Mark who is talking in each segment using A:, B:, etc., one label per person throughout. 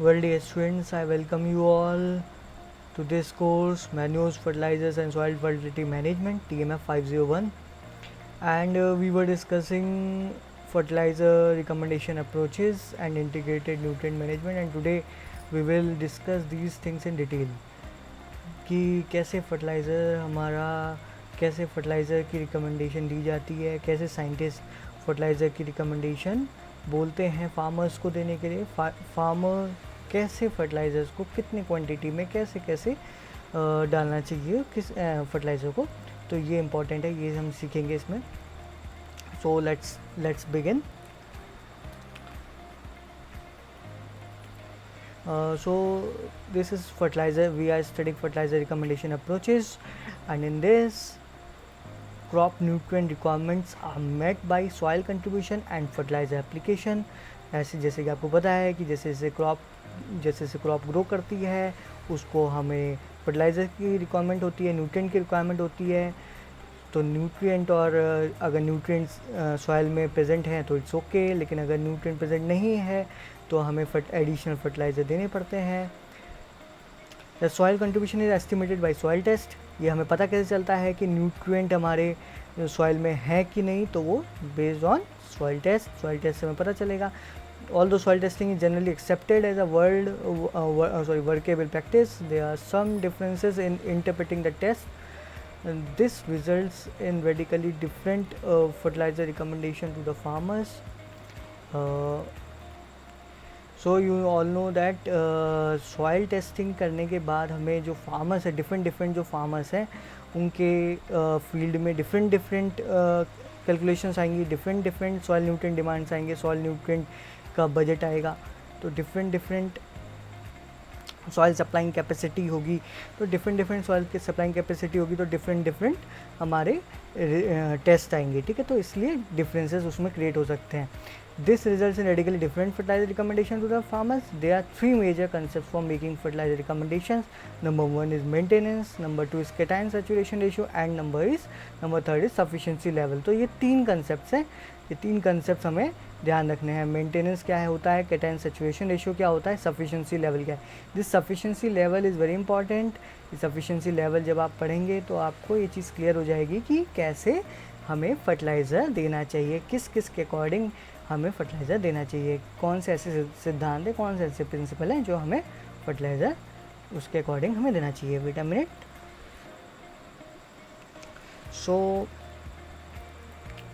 A: Well, dear students, I welcome you all to this course, Manures, Fertilizers and Soil Fertility Management, TMF 501. And we were discussing fertilizer recommendation approaches and integrated nutrient management, and today we will discuss these things in detail कि कैसे fertiliser की recommendation दी जाती है, कैसे scientist fertiliser की recommendation बोलते हैं farmers को देने के लिए, फार्मर कैसे फर्टिलाइज़र्स को कितनी क्वांटिटी में कैसे कैसे डालना चाहिए किस फर्टिलाइज़र को, तो ये इम्पॉर्टेंट है, ये हम सीखेंगे इसमें. So let's begin. So this is fertilizer. We are studying fertilizer recommendation approaches, and in this, crop nutrient requirements are met by soil contribution and fertilizer application. ऐसे जैसे कि आपको पता है कि जैसे जैसे क्रॉप ग्रो करती है उसको हमें फर्टिलाइज़र की रिक्वायरमेंट होती है, न्यूट्रिएंट की रिक्वायरमेंट होती है. तो न्यूट्रिएंट और अगर न्यूट्रिएंट्स सॉइल में प्रेजेंट हैं तो इट्स ओके, लेकिन अगर न्यूट्रिएंट प्रेजेंट नहीं है तो हमें एडिशनल फर्टिलाइज़र देने पड़ते हैं. The soil contribution is estimated by soil test. ये हमें पता कैसे चलता है कि न्यूट्रिएंट हमारे सॉइल में है कि नहीं, तो वो बेस्ड ऑन सॉइल टेस्ट से हमें पता चलेगा. Although soil testing is generally accepted as a workable practice, there are some differences in interpreting the test, and this results in radically different fertilizer recommendation to the farmers. So you all know that soil testing करने के बाद हमें जो farmers है, different जो farmers हैं उनके field में different calculations आएंगी, different soil nutrient demands आएंगे, soil nutrient का बजट आएगा, तो डिफरेंट सॉइल सप्लाइंग कैपेसिटी होगी, तो डिफरेंट सॉइल की सप्लाइंग कैपेसिटी होगी, तो डिफरेंट हमारे टेस्ट आएंगे. ठीक है, तो इसलिए डिफरेंसेस उसमें क्रिएट हो सकते हैं. This results in radically different fertiliser recommendation to the farmers. There are 3 major concept for making fertiliser recommendations. Number 1 is maintenance, number 2 is cation saturation ratio, and number 3 is sufficiency level. तो ये 3 concepts हैं, ये 3 concepts हमें ध्यान रखने हैं. Maintenance क्या है होता है, कैटायन सैचुरेशन रेशियो क्या होता है, सफिशिएंसी लेवल क्या है. This sufficiency level is very important. Sufficiency level जब आप पढ़ेंगे तो आपको ये चीज़ क्लियर हो जाएगी कि कैसे हमें फर्टिलाइज़र देना चाहिए, किस के अकॉर्डिंग हमें फर्टिलाइज़र देना चाहिए, कौन से ऐसे सिद्धांत है, कौन से ऐसे प्रिंसिपल हैं जो हमें फर्टिलाइज़र उसके अकॉर्डिंग हमें देना चाहिए. Wait a minute. So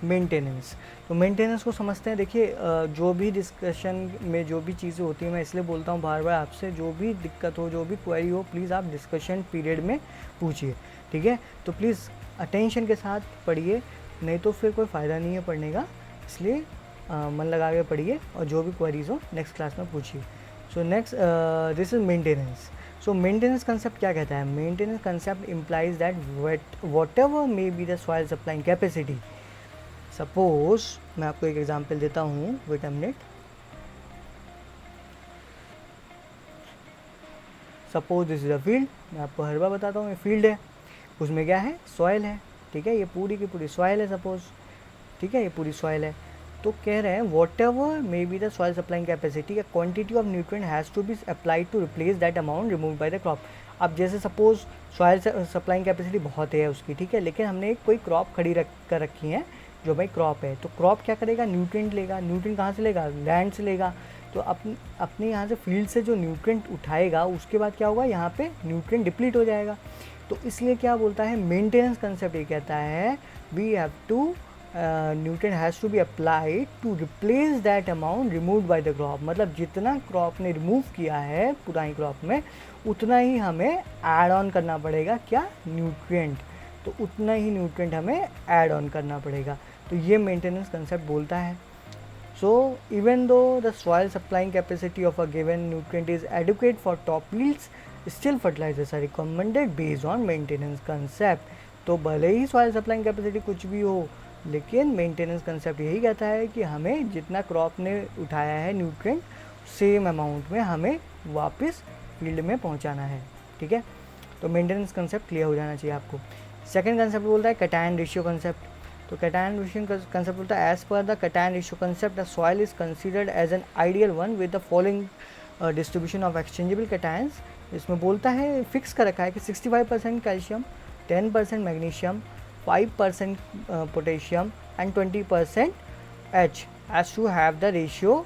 A: maintenance, तो मेंटेनेंस को समझते हैं. देखिए जो भी डिस्कशन में जो भी चीज़ें होती हैं, मैं इसलिए बोलता हूँ बार बार आपसे, जो भी दिक्कत हो, जो भी क्वेरी हो, प्लीज़ आप डिस्कशन पीरियड में पूछिए. ठीक है, तो प्लीज़ अटेंशन के साथ पढ़िए, नहीं तो फिर कोई फ़ायदा नहीं है पढ़ने का. इसलिए मन लगा के पढ़िए और जो भी क्वेरीज हो नेक्स्ट क्लास में पूछिए. So next this is maintenance. So maintenance concept क्या कहता है. Maintenance concept implies that whatever may be the soil supplying capacity. Suppose मैं आपको एक एग्जांपल देता हूँ. Wait a minute. Suppose this is a field. मैं आपको हर बार बताता हूँ, ये फील्ड है, उसमें क्या है, सॉइल है. ठीक है, ये पूरी की पूरी सॉइल है सपोज. ठीक है, ये पूरी सॉइल है. तो कह रहे हैं whatever may be the soil supplying capacity, quantity of nutrient has to be applied to replace that amount remove by the crop. अब जैसे सपोज सॉइल सप्लाइंग कैपेसिटी बहुत है उसकी, ठीक है, लेकिन हमने कोई क्रॉप खड़ी कर रखी है जो भाई क्रॉप है, तो क्रॉप क्या करेगा, न्यूट्रिएंट लेगा. न्यूट्रिएंट कहाँ से लेगा, लैंड से लेगा. तो अपने यहाँ से फील्ड से जो न्यूट्रिएंट उठाएगा उसके बाद क्या होगा, यहाँ पे न्यूट्रिएंट डिप्लीट हो जाएगा. तो इसलिए क्या बोलता है मेंटेनेंस कंसेप्ट, ये कहता है we have to nutrient has to be applied to replace that amount removed by the crop. मतलब जितना क्रॉप ने रिमूव किया है पुरानी क्रॉप में, उतना ही हमें ऐड ऑन करना पड़ेगा. क्या, न्यूट्रिएंट. तो उतना ही न्यूट्रिएंट हमें ऐड ऑन करना पड़ेगा. तो ये मेंटेनेंस कंसेप्ट बोलता है. So even though the soil supplying capacity of a given nutrient is adequate for top yields, still fertilisers are recommended based on maintenance concept. तो भले ही सॉइल सप्लाइंग कैपेसिटी कुछ भी हो, लेकिन मेंटेनेंस कंसेप्ट यही कहता है कि हमें जितना क्रॉप ने उठाया है न्यूट्रिएंट, सेम अमाउंट में हमें वापस फील्ड में पहुंचाना है. ठीक है, तो मेंटेनेंस कंसेप्ट क्लियर हो जाना चाहिए आपको. सेकंड कंसेप्ट बोलता है कैटायन रेशियो कंसेप्ट. तो कैटायन रेशियो कंसेप्ट बोलता है as per the cation ratio concept the soil is considered as an ideal one with the following distribution of exchangeable cations, इसमें बोलता है फिक्स कर रखा है कि 65% calcium, 10% magnesium, 5% potassium and 20% H has to have the ratio.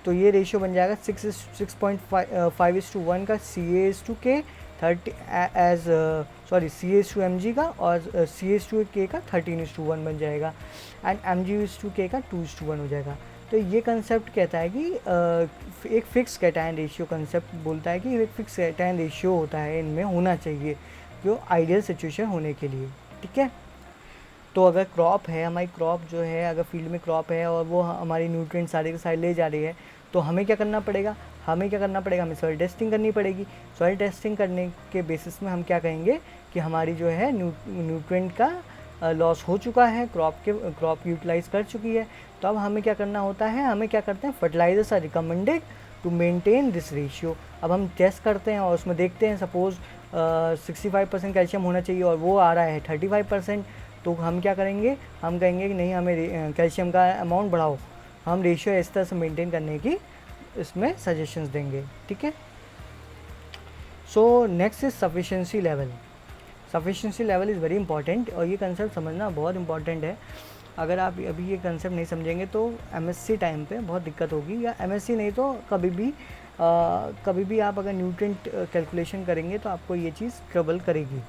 A: तो ये ratio बन जाएगा 6.5:1 का CA/K 30 एज CA/mg का, और CA/K का 13:1 बन जाएगा, एंड mg/K का 2:1 हो जाएगा। तो ये कंसेप्ट कहता है कि एक फिक्स कैटायन रेशियो कंसेप्ट बोलता है कि एक फिक्स कैटायन रेशियो होता है, इनमें होना चाहिए जो आइडियल सिचुएशन होने के लिए, ठीक है। तो अगर क्रॉप है, हमारी क्रॉप जो है, अगर फील्ड में क्रॉप है और वो हमारी न्यूट्रिएंट सारे के सारे ले जा रही है, तो हमें क्या करना पड़ेगा, हमें सॉइल टेस्टिंग करनी पड़ेगी। सॉइल टेस्टिंग करने के बेसिस में हम क्या कहेंगे कि हमारी जो है न्यूट्रिएंट का लॉस हो चुका है, क्रॉप यूटिलाइज कर चुकी है। तो अब हमें क्या करना होता है, हमें क्या करते हैं, fertilisers are recommended to maintain this ratio. अब हम टेस्ट करते हैं और उसमें देखते हैं सपोज 65% कैल्शियम होना चाहिए और वो आ रहा है 35%, तो हम क्या करेंगे, हम कहेंगे कि नहीं, हमें कैल्शियम का अमाउंट बढ़ाओ। हम रेशियो इस तरह से मेंटेन करने की इसमें सजेशंस देंगे, ठीक है। So next is sufficiency level. Sufficiency level is very important, और ये कंसेप्ट समझना बहुत इंपॉर्टेंट है। अगर आप अभी ये कंसेप्ट नहीं समझेंगे तो MSc टाइम पे बहुत दिक्कत होगी, या MSc नहीं तो कभी भी आप अगर न्यूट्रिएंट कैलकुलेशन करेंगे तो आपको ये चीज़ ट्रबल करेगी।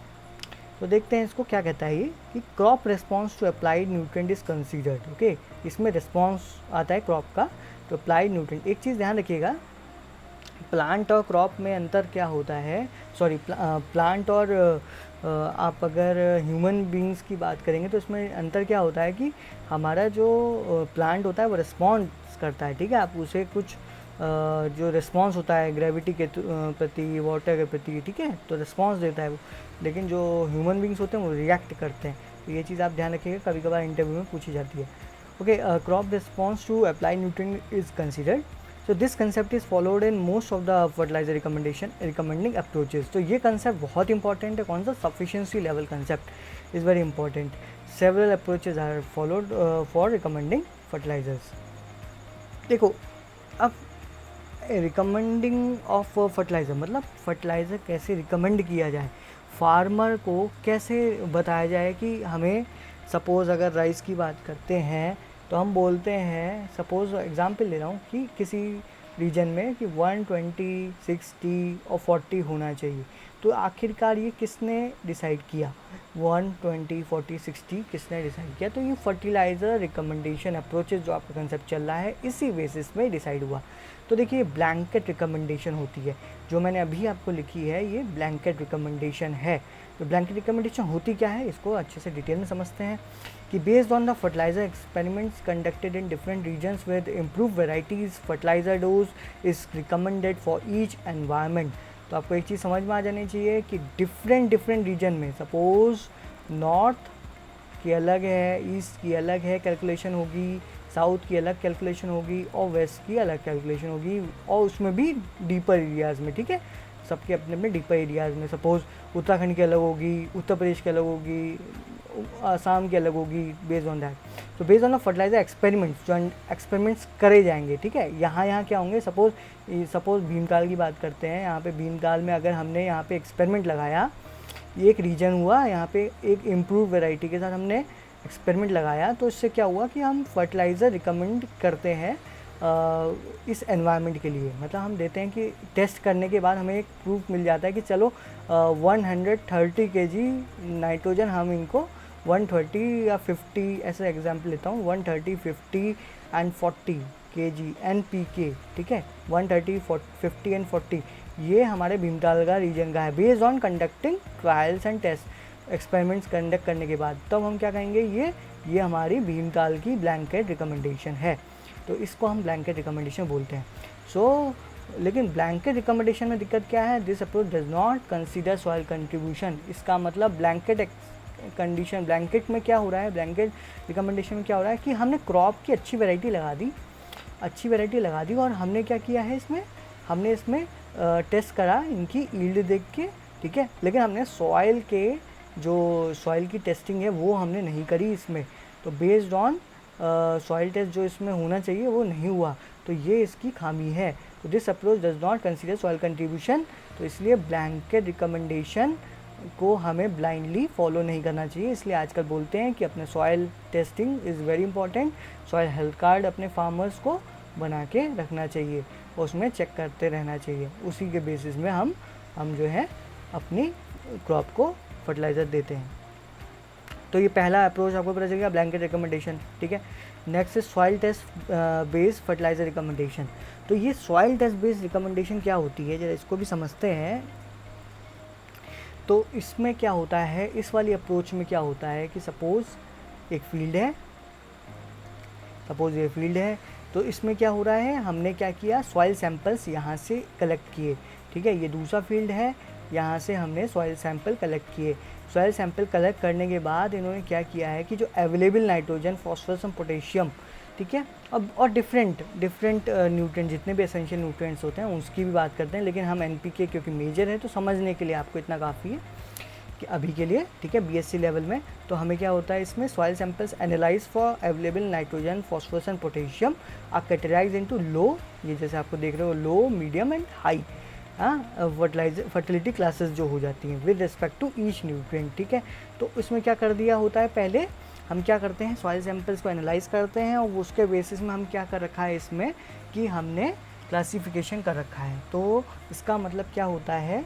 A: तो देखते हैं इसको क्या कहता है ये, कि crop response to applied nutrient is considered. Okay, इसमें रिस्पॉन्स आता है क्रॉप का तो अप्लाइड न्यूट्रिएंट। एक चीज़ ध्यान रखिएगा, प्लांट और क्रॉप में अंतर क्या होता है, प्लांट और आप अगर ह्यूमन बींग्स की बात करेंगे तो इसमें अंतर क्या होता है कि हमारा जो प्लांट होता है वो रिस्पॉन्स करता है, ठीक है। आप उसे कुछ जो रिस्पॉन्स होता है ग्रेविटी के प्रति, वाटर के प्रति, ठीक है, तो रिस्पॉन्स देता है वो। लेकिन जो ह्यूमन बींग्स होते हैं वो रिएक्ट करते हैं। तो ये चीज़ आप ध्यान रखिएगा, कभी कभार इंटरव्यू में पूछी जाती है। Okay, crop response to apply nutrient is considered. So this concept is followed in most of the fertiliser recommending approaches. तो ये कंसेप्ट बहुत इंपॉर्टेंट है। कौन सा? Sufficiency level concept is very important. Several approaches are followed for recommending fertilisers. देखो, अब recommending of fertiliser मतलब fertiliser कैसे रिकमेंड किया जाए, फार्मर को कैसे बताया जाए कि हमें, सपोज़ अगर राइस की बात करते हैं तो हम बोलते हैं, सपोज़ एग्जांपल ले रहा हूँ कि किसी रीजन में कि 120, 60 और 40 होना चाहिए। तो आखिरकार ये किसने डिसाइड किया, 120, 40, 60 किसने डिसाइड किया? तो ये फर्टिलाइज़र रिकमेंडेशन अप्रोचेज जो आपका कंसेप्ट चल रहा है, इसी बेसिस में डिसाइड हुआ। तो देखिए, ब्लैंकेट रिकमेंडेशन होती है, जो मैंने अभी आपको लिखी है ये ब्लैंकेट रिकमेंडेशन है। तो ब्लैंकेट रिकमेंडेशन होती क्या है, इसको अच्छे से डिटेल में समझते हैं कि based on the fertiliser experiments conducted in different regions with improve varieties, fertiliser dose is recommended for each environment. तो आपको एक चीज़ समझ में आ जानी चाहिए कि डिफरेंट रीजन में, सपोज़ नॉर्थ की अलग है, ईस्ट की अलग है कैलकुलेशन होगी, साउथ की अलग कैलकुलेशन होगी और वेस्ट की अलग कैलकुलेशन होगी, और उसमें भी डीपर एरियाज़ में, ठीक है, सबके अपने अपने डीपर एरियाज़ में। सपोज़ उत्तराखंड की अलग होगी, उत्तर प्रदेश की अलग होगी, आसाम की अलग होगी, बेस्ड ऑन दैट। तो based on the fertiliser experiments, जो एक्सपेरिमेंट्स करे जाएंगे, ठीक है, यहाँ क्या होंगे, सपोज़ भीमताल की बात करते हैं। यहाँ पे भीमताल में अगर हमने यहाँ पे एक्सपेरिमेंट लगाया, एक रीजन हुआ, यहाँ पे एक इम्प्रूव वेराइटी के साथ हमने एक्सपेरिमेंट लगाया, तो इससे क्या हुआ कि हम फर्टिलाइज़र रिकमेंड करते हैं इस एनवायरनमेंट के लिए। मतलब हम देते हैं कि टेस्ट करने के बाद हमें एक प्रूफ मिल जाता है कि चलो 130 kg नाइट्रोजन हम इनको 130 या 50, ऐसा एग्जांपल लेता हूँ, 130, 50 एंड 40 kg NPK, ठीक है, 130, 50 एंड 40, ये हमारे भीमताल का रीजन का है। Based on conducting trials and test, experiments conduct करने के बाद तब हम क्या कहेंगे, ये हमारी भीमताल की ब्लैंकेट रिकमेंडेशन है। तो इसको हम ब्लैंकेट रिकमेंडेशन बोलते हैं। लेकिन ब्लैंकेट रिकमेंडेशन में दिक्कत क्या है, this approach does not consider soil contribution. इसका मतलब ब्लैंकेट कंडीशन, ब्लैंकेट में क्या हो रहा है, ब्लैंकेट रिकमेंडेशन में क्या हो रहा है कि हमने क्रॉप की अच्छी वैरायटी लगा दी और हमने क्या किया है, हमने इसमें टेस्ट करा इनकी ईल्ड देख के, ठीक है, लेकिन हमने सॉइल की टेस्टिंग है वो हमने नहीं करी इसमें। तो बेस्ड ऑन सॉइल टेस्ट जो इसमें होना चाहिए वो नहीं हुआ, तो ये इसकी खामी है। तो this approach does not consider soil contribution. तो इसलिए ब्लैंकेट रिकमेंडेशन को हमें ब्लाइंडली फॉलो नहीं करना चाहिए। इसलिए आजकल बोलते हैं कि अपने soil testing is very important, soil health card अपने फार्मर्स को बना के रखना चाहिए, उसमें चेक करते रहना चाहिए। उसी के बेसिस में हम जो है अपनी क्रॉप को फर्टिलाइज़र देते हैं। तो ये पहला अप्रोच आपको पता चल गया, ब्लैंकेट रिकमेंडेशन, ठीक है। Next is soil test based fertiliser recommendation. तो ये सॉइल टेस्ट बेस्ड रिकमेंडेशन क्या होती है, जरा इसको भी समझते हैं। तो इसमें क्या होता है, इस वाली अप्रोच में क्या होता है कि सपोज़ एक फील्ड है, सपोज़ ये फील्ड है, तो इसमें क्या हो रहा है, हमने क्या किया, सॉइल सैंपल्स यहाँ से कलेक्ट किए, ठीक है। ये दूसरा फील्ड है, यहाँ से हमने सॉइल सैंपल कलेक्ट किए। सॉइल सैंपल कलेक्ट करने के बाद इन्होंने क्या किया है कि जो अवेलेबल नाइट्रोजन, फॉस्फोरस और पोटेशियम, ठीक है, अब और डिफरेंट न्यूट्रिएंट, जितने भी एसेंशियल न्यूट्रिएंट्स होते हैं उसकी भी बात करते हैं, लेकिन हम एनपीके क्योंकि मेजर है तो समझने के लिए आपको इतना काफ़ी है कि अभी के लिए, ठीक है, बीएससी लेवल में। तो हमें क्या होता है, इसमें soil samples analyse for available nitrogen, phosphorus and potassium are categorized into low, ये जैसे आपको देख रहे हो, low, medium and high fertility classes जो हो जाती हैं with respect to each nutrient, ठीक है। तो इसमें क्या कर दिया होता है, पहले हम क्या करते हैं, सॉइल सैंपल्स को एनालाइज करते हैं और उसके बेसिस में हम क्या कर रखा है इसमें कि हमने क्लासिफिकेशन कर रखा है। तो इसका मतलब क्या होता है,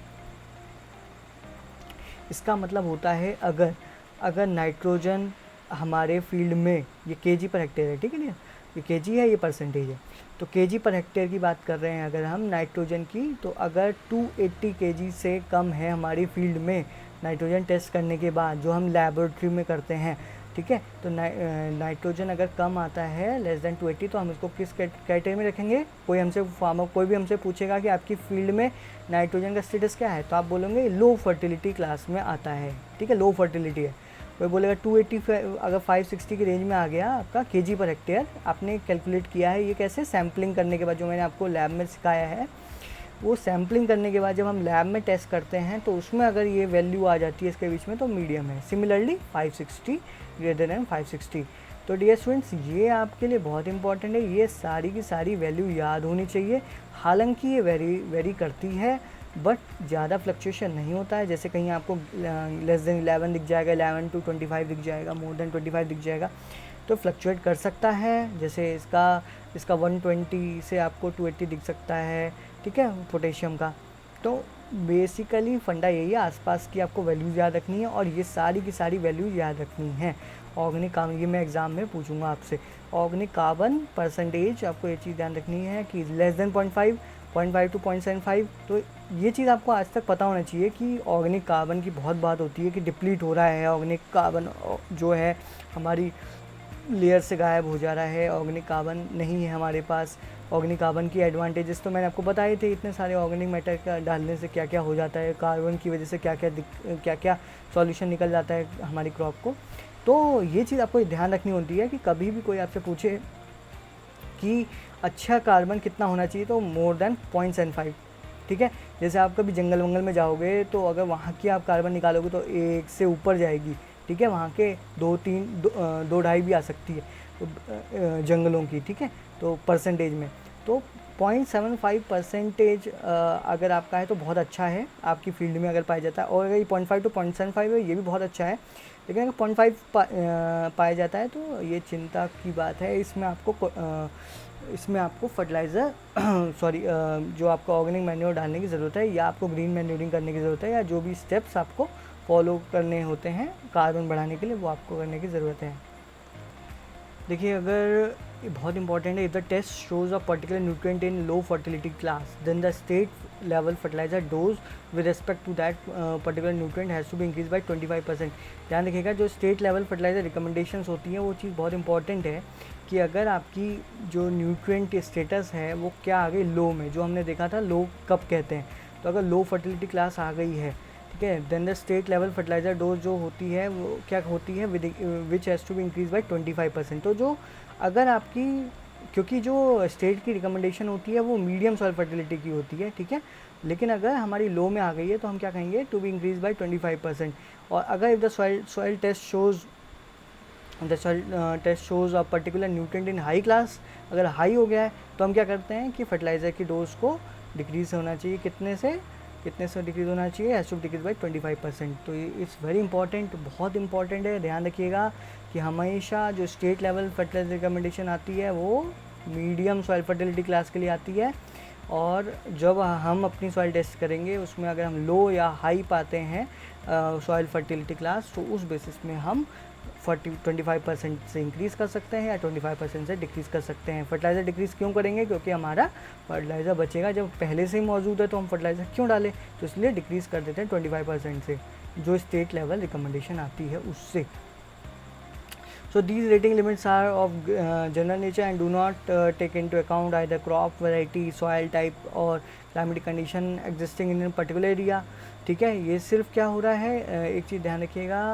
A: इसका मतलब होता है अगर नाइट्रोजन हमारे फील्ड में, ये केजी पर हेक्टेयर है, ठीक है ना, ये केजी है, ये परसेंटेज है, तो केजी पर हेक्टेयर की बात कर रहे हैं अगर हम नाइट्रोजन की, तो अगर 280 केजी से कम है हमारी फील्ड में नाइट्रोजन टेस्ट करने के बाद, जो हम लेबोरेटरी में करते हैं, ठीक है, तो नाइट्रोजन अगर कम आता है लेस देन 280, तो हम इसको किस कैटेगरी में रखेंगे। कोई हमसे फार्मर कोई भी हमसे पूछेगा कि आपकी फील्ड में नाइट्रोजन का स्टेटस क्या है, तो आप बोलेंगे लो फर्टिलिटी क्लास में आता है, ठीक है, लो फर्टिलिटी है। कोई बोलेगा 280, अगर 560 की रेंज में आ गया आपका केजी पर हेक्टेयर, आपने कैलकुलेट किया है, ये कैसे, सैम्पलिंग करने के बाद, जो मैंने आपको लैब में सिखाया है, वो सैम्पलिंग करने के बाद जब हम लैब में टेस्ट करते हैं तो उसमें अगर ये वैल्यू आ जाती है इसके बीच में, तो मीडियम है। Similarly 560 greater than 560। तो डियर स्टूडेंट्स, ये आपके लिए बहुत इंपॉर्टेंट है, ये सारी की सारी वैल्यू याद होनी चाहिए। हालांकि ये वेरी करती है, बट ज़्यादा फ्लक्चुएशन नहीं होता है। जैसे कहीं आपको लेस देन 11 दिख जाएगा, 11 to 25 दिख जाएगा, मोर देन 25 दिख जाएगा, तो फ्लक्चुएट कर सकता है। जैसे इसका 120 से आपको 280 दिख सकता है, ठीक है, पोटेशियम का। तो बेसिकली फंडा यही है, आसपास की आपको वैल्यूज़ याद रखनी है और ये सारी की सारी वैल्यूज़ याद रखनी है। ऑर्गेनिक कार्बन, ये मैं एग्ज़ाम में पूछूंगा आपसे, ऑर्गेनिक कार्बन परसेंटेज आपको ये चीज़ ध्यान रखनी है कि लेस देन 0.5 to 0.75। तो ये चीज़ आपको आज तक पता होना चाहिए कि ऑर्गेनिक कार्बन की बहुत बात होती है कि डिप्लीट हो रहा है, ऑर्गेनिक कार्बन जो है हमारी लेयर से गायब हो जा रहा है, ऑर्गेनिक कार्बन नहीं है हमारे पास। ऑर्गेनिक कार्बन की एडवांटेजेस तो मैंने आपको बताए थे, इतने सारे ऑर्गेनिक मैटर का डालने से क्या क्या हो जाता है, कार्बन की वजह से क्या क्या सॉल्यूशन निकल जाता है हमारी क्रॉप को। तो ये चीज़ आपको ध्यान रखनी होती है कि कभी भी कोई आपसे पूछे कि अच्छा कार्बन कितना होना चाहिए, तो मोर देन 0.75, ठीक है। जैसे आप कभी जंगल वंगल में जाओगे तो अगर वहाँ की आप कार्बन निकालोगे तो 1 से ऊपर जाएगी, ठीक है, वहाँ के 2-2.5 भी आ सकती है तो जंगलों की, ठीक है, तो परसेंटेज में तो 0.75% अगर आपका है तो बहुत अच्छा है, आपकी फील्ड में अगर पाया जाता है। और अगर ये 0.5 to 0.75 है, ये भी बहुत अच्छा है, लेकिन अगर 0.5 पाया जाता है तो ये चिंता की बात है। इसमें आपको फर्टिलाइज़र सॉरी जो आपको ऑर्गेनिक मैन्योर डालने की ज़रूरत है, या आपको ग्रीन मैन्योरिंग करने की ज़रूरत है, या जो भी स्टेप्स आपको फॉलो करने होते हैं कार्बन बढ़ाने के लिए, वो आपको करने की ज़रूरत है। देखिए, अगर ये बहुत इंपॉर्टेंट है, if the test shows a particular nutrient in low fertility class, then the state level fertiliser dose with respect to that particular nutrient has to be increase by 25%। ध्यान रखिएगा, जो स्टेट लेवल फर्टिलाइजर रिकमेंडेशंस होती हैं वो चीज़ बहुत important है कि अगर आपकी जो न्यूट्रिएंट स्टेटस है वो क्या आ गई लो में, जो हमने देखा था लो कब कहते हैं, तो अगर लो फर्टिलिटी क्लास आ गई है, ठीक है, then the state level fertiliser dose जो होती है वो क्या होती है, which has to be increase by 25%। तो जो अगर आपकी, क्योंकि जो स्टेट की रिकमेंडेशन होती है वो मीडियम सॉइल फर्टिलिटी की होती है, ठीक है, लेकिन अगर हमारी लो में आ गई है तो हम क्या कहेंगे, टू बी इंक्रीज बाय 25%। और अगर if the soil test shows the test shows a particular nutrient in high class, अगर हाई हो गया है तो हम क्या करते हैं कि फर्टिलाइज़र की डोज को डिक्रीज़ होना चाहिए, कितने से डिक्रीज़ होना चाहिए, हैज़ टू डिक्रीज बाई 25%। तो ये इट्स वेरी इंपॉर्टेंट, बहुत इंपॉर्टेंट है, ध्यान रखिएगा कि हमेशा जो स्टेट लेवल फर्टिलाइजर रिकमेंडेशन आती है वो मीडियम सॉइल फर्टिलिटी क्लास के लिए आती है, और जब हम अपनी सॉइल टेस्ट करेंगे उसमें अगर हम लो या हाई पाते हैं सॉइल फर्टिलिटी क्लास, तो उस बेसिस में हम 25% से इंक्रीज़ कर सकते हैं या 25% से डिक्रीज़ कर सकते हैं। फर्टिलाइज़र डिक्रीज़ क्यों करेंगे? क्योंकि हमारा फर्टिलाइज़र बचेगा, जब पहले से ही मौजूद है तो हम फर्टिलाइज़र क्यों डालें, तो इसलिए डिक्रीज़ कर देते हैं 25% से, जो स्टेट लेवल रिकमेंडेशन आती है उससे। So these rating limits are of general nature and do not take into account either crop variety, soil type और climatic condition existing in a particular area। ठीक है, ये सिर्फ क्या हो रहा है, एक चीज़ ध्यान रखिएगा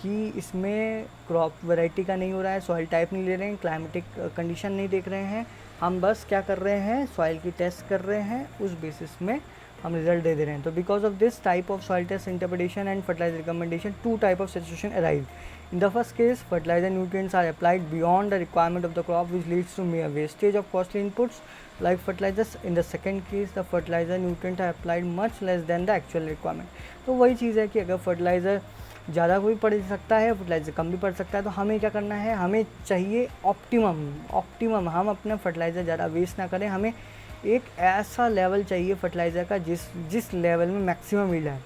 A: कि इसमें क्रॉप वैरायटी का नहीं हो रहा है, सॉइल टाइप नहीं ले रहे हैं, क्लाइमेटिक कंडीशन नहीं देख रहे हैं, हम बस क्या कर रहे हैं, सॉइल की टेस्ट कर रहे हैं, उस बेसिस में हम रिजल्ट दे रहे हैं। तो because of this type of soil test interpretation and fertiliser recommendation, two type of situation arise. In the first case, fertilizer nutrients are applied beyond the requirement of the crop, which leads to mere wastage of costly inputs like fertilizers. In the second case, the fertilizer nutrients are applied much less than the actual requirement। तो वही चीज़ है कि अगर fertiliser ज़्यादा भी पड़ सकता है, फर्टिलाइज़र कम भी पड़ सकता है, तो हमें क्या करना है, हमें चाहिए ऑप्टिमम। हम अपना फर्टिलाइज़र ज़्यादा वेस्ट ना करें, हमें एक ऐसा लेवल चाहिए फर्टिलाइज़र का जिस लेवल में मैक्सिमम मिल रहा है,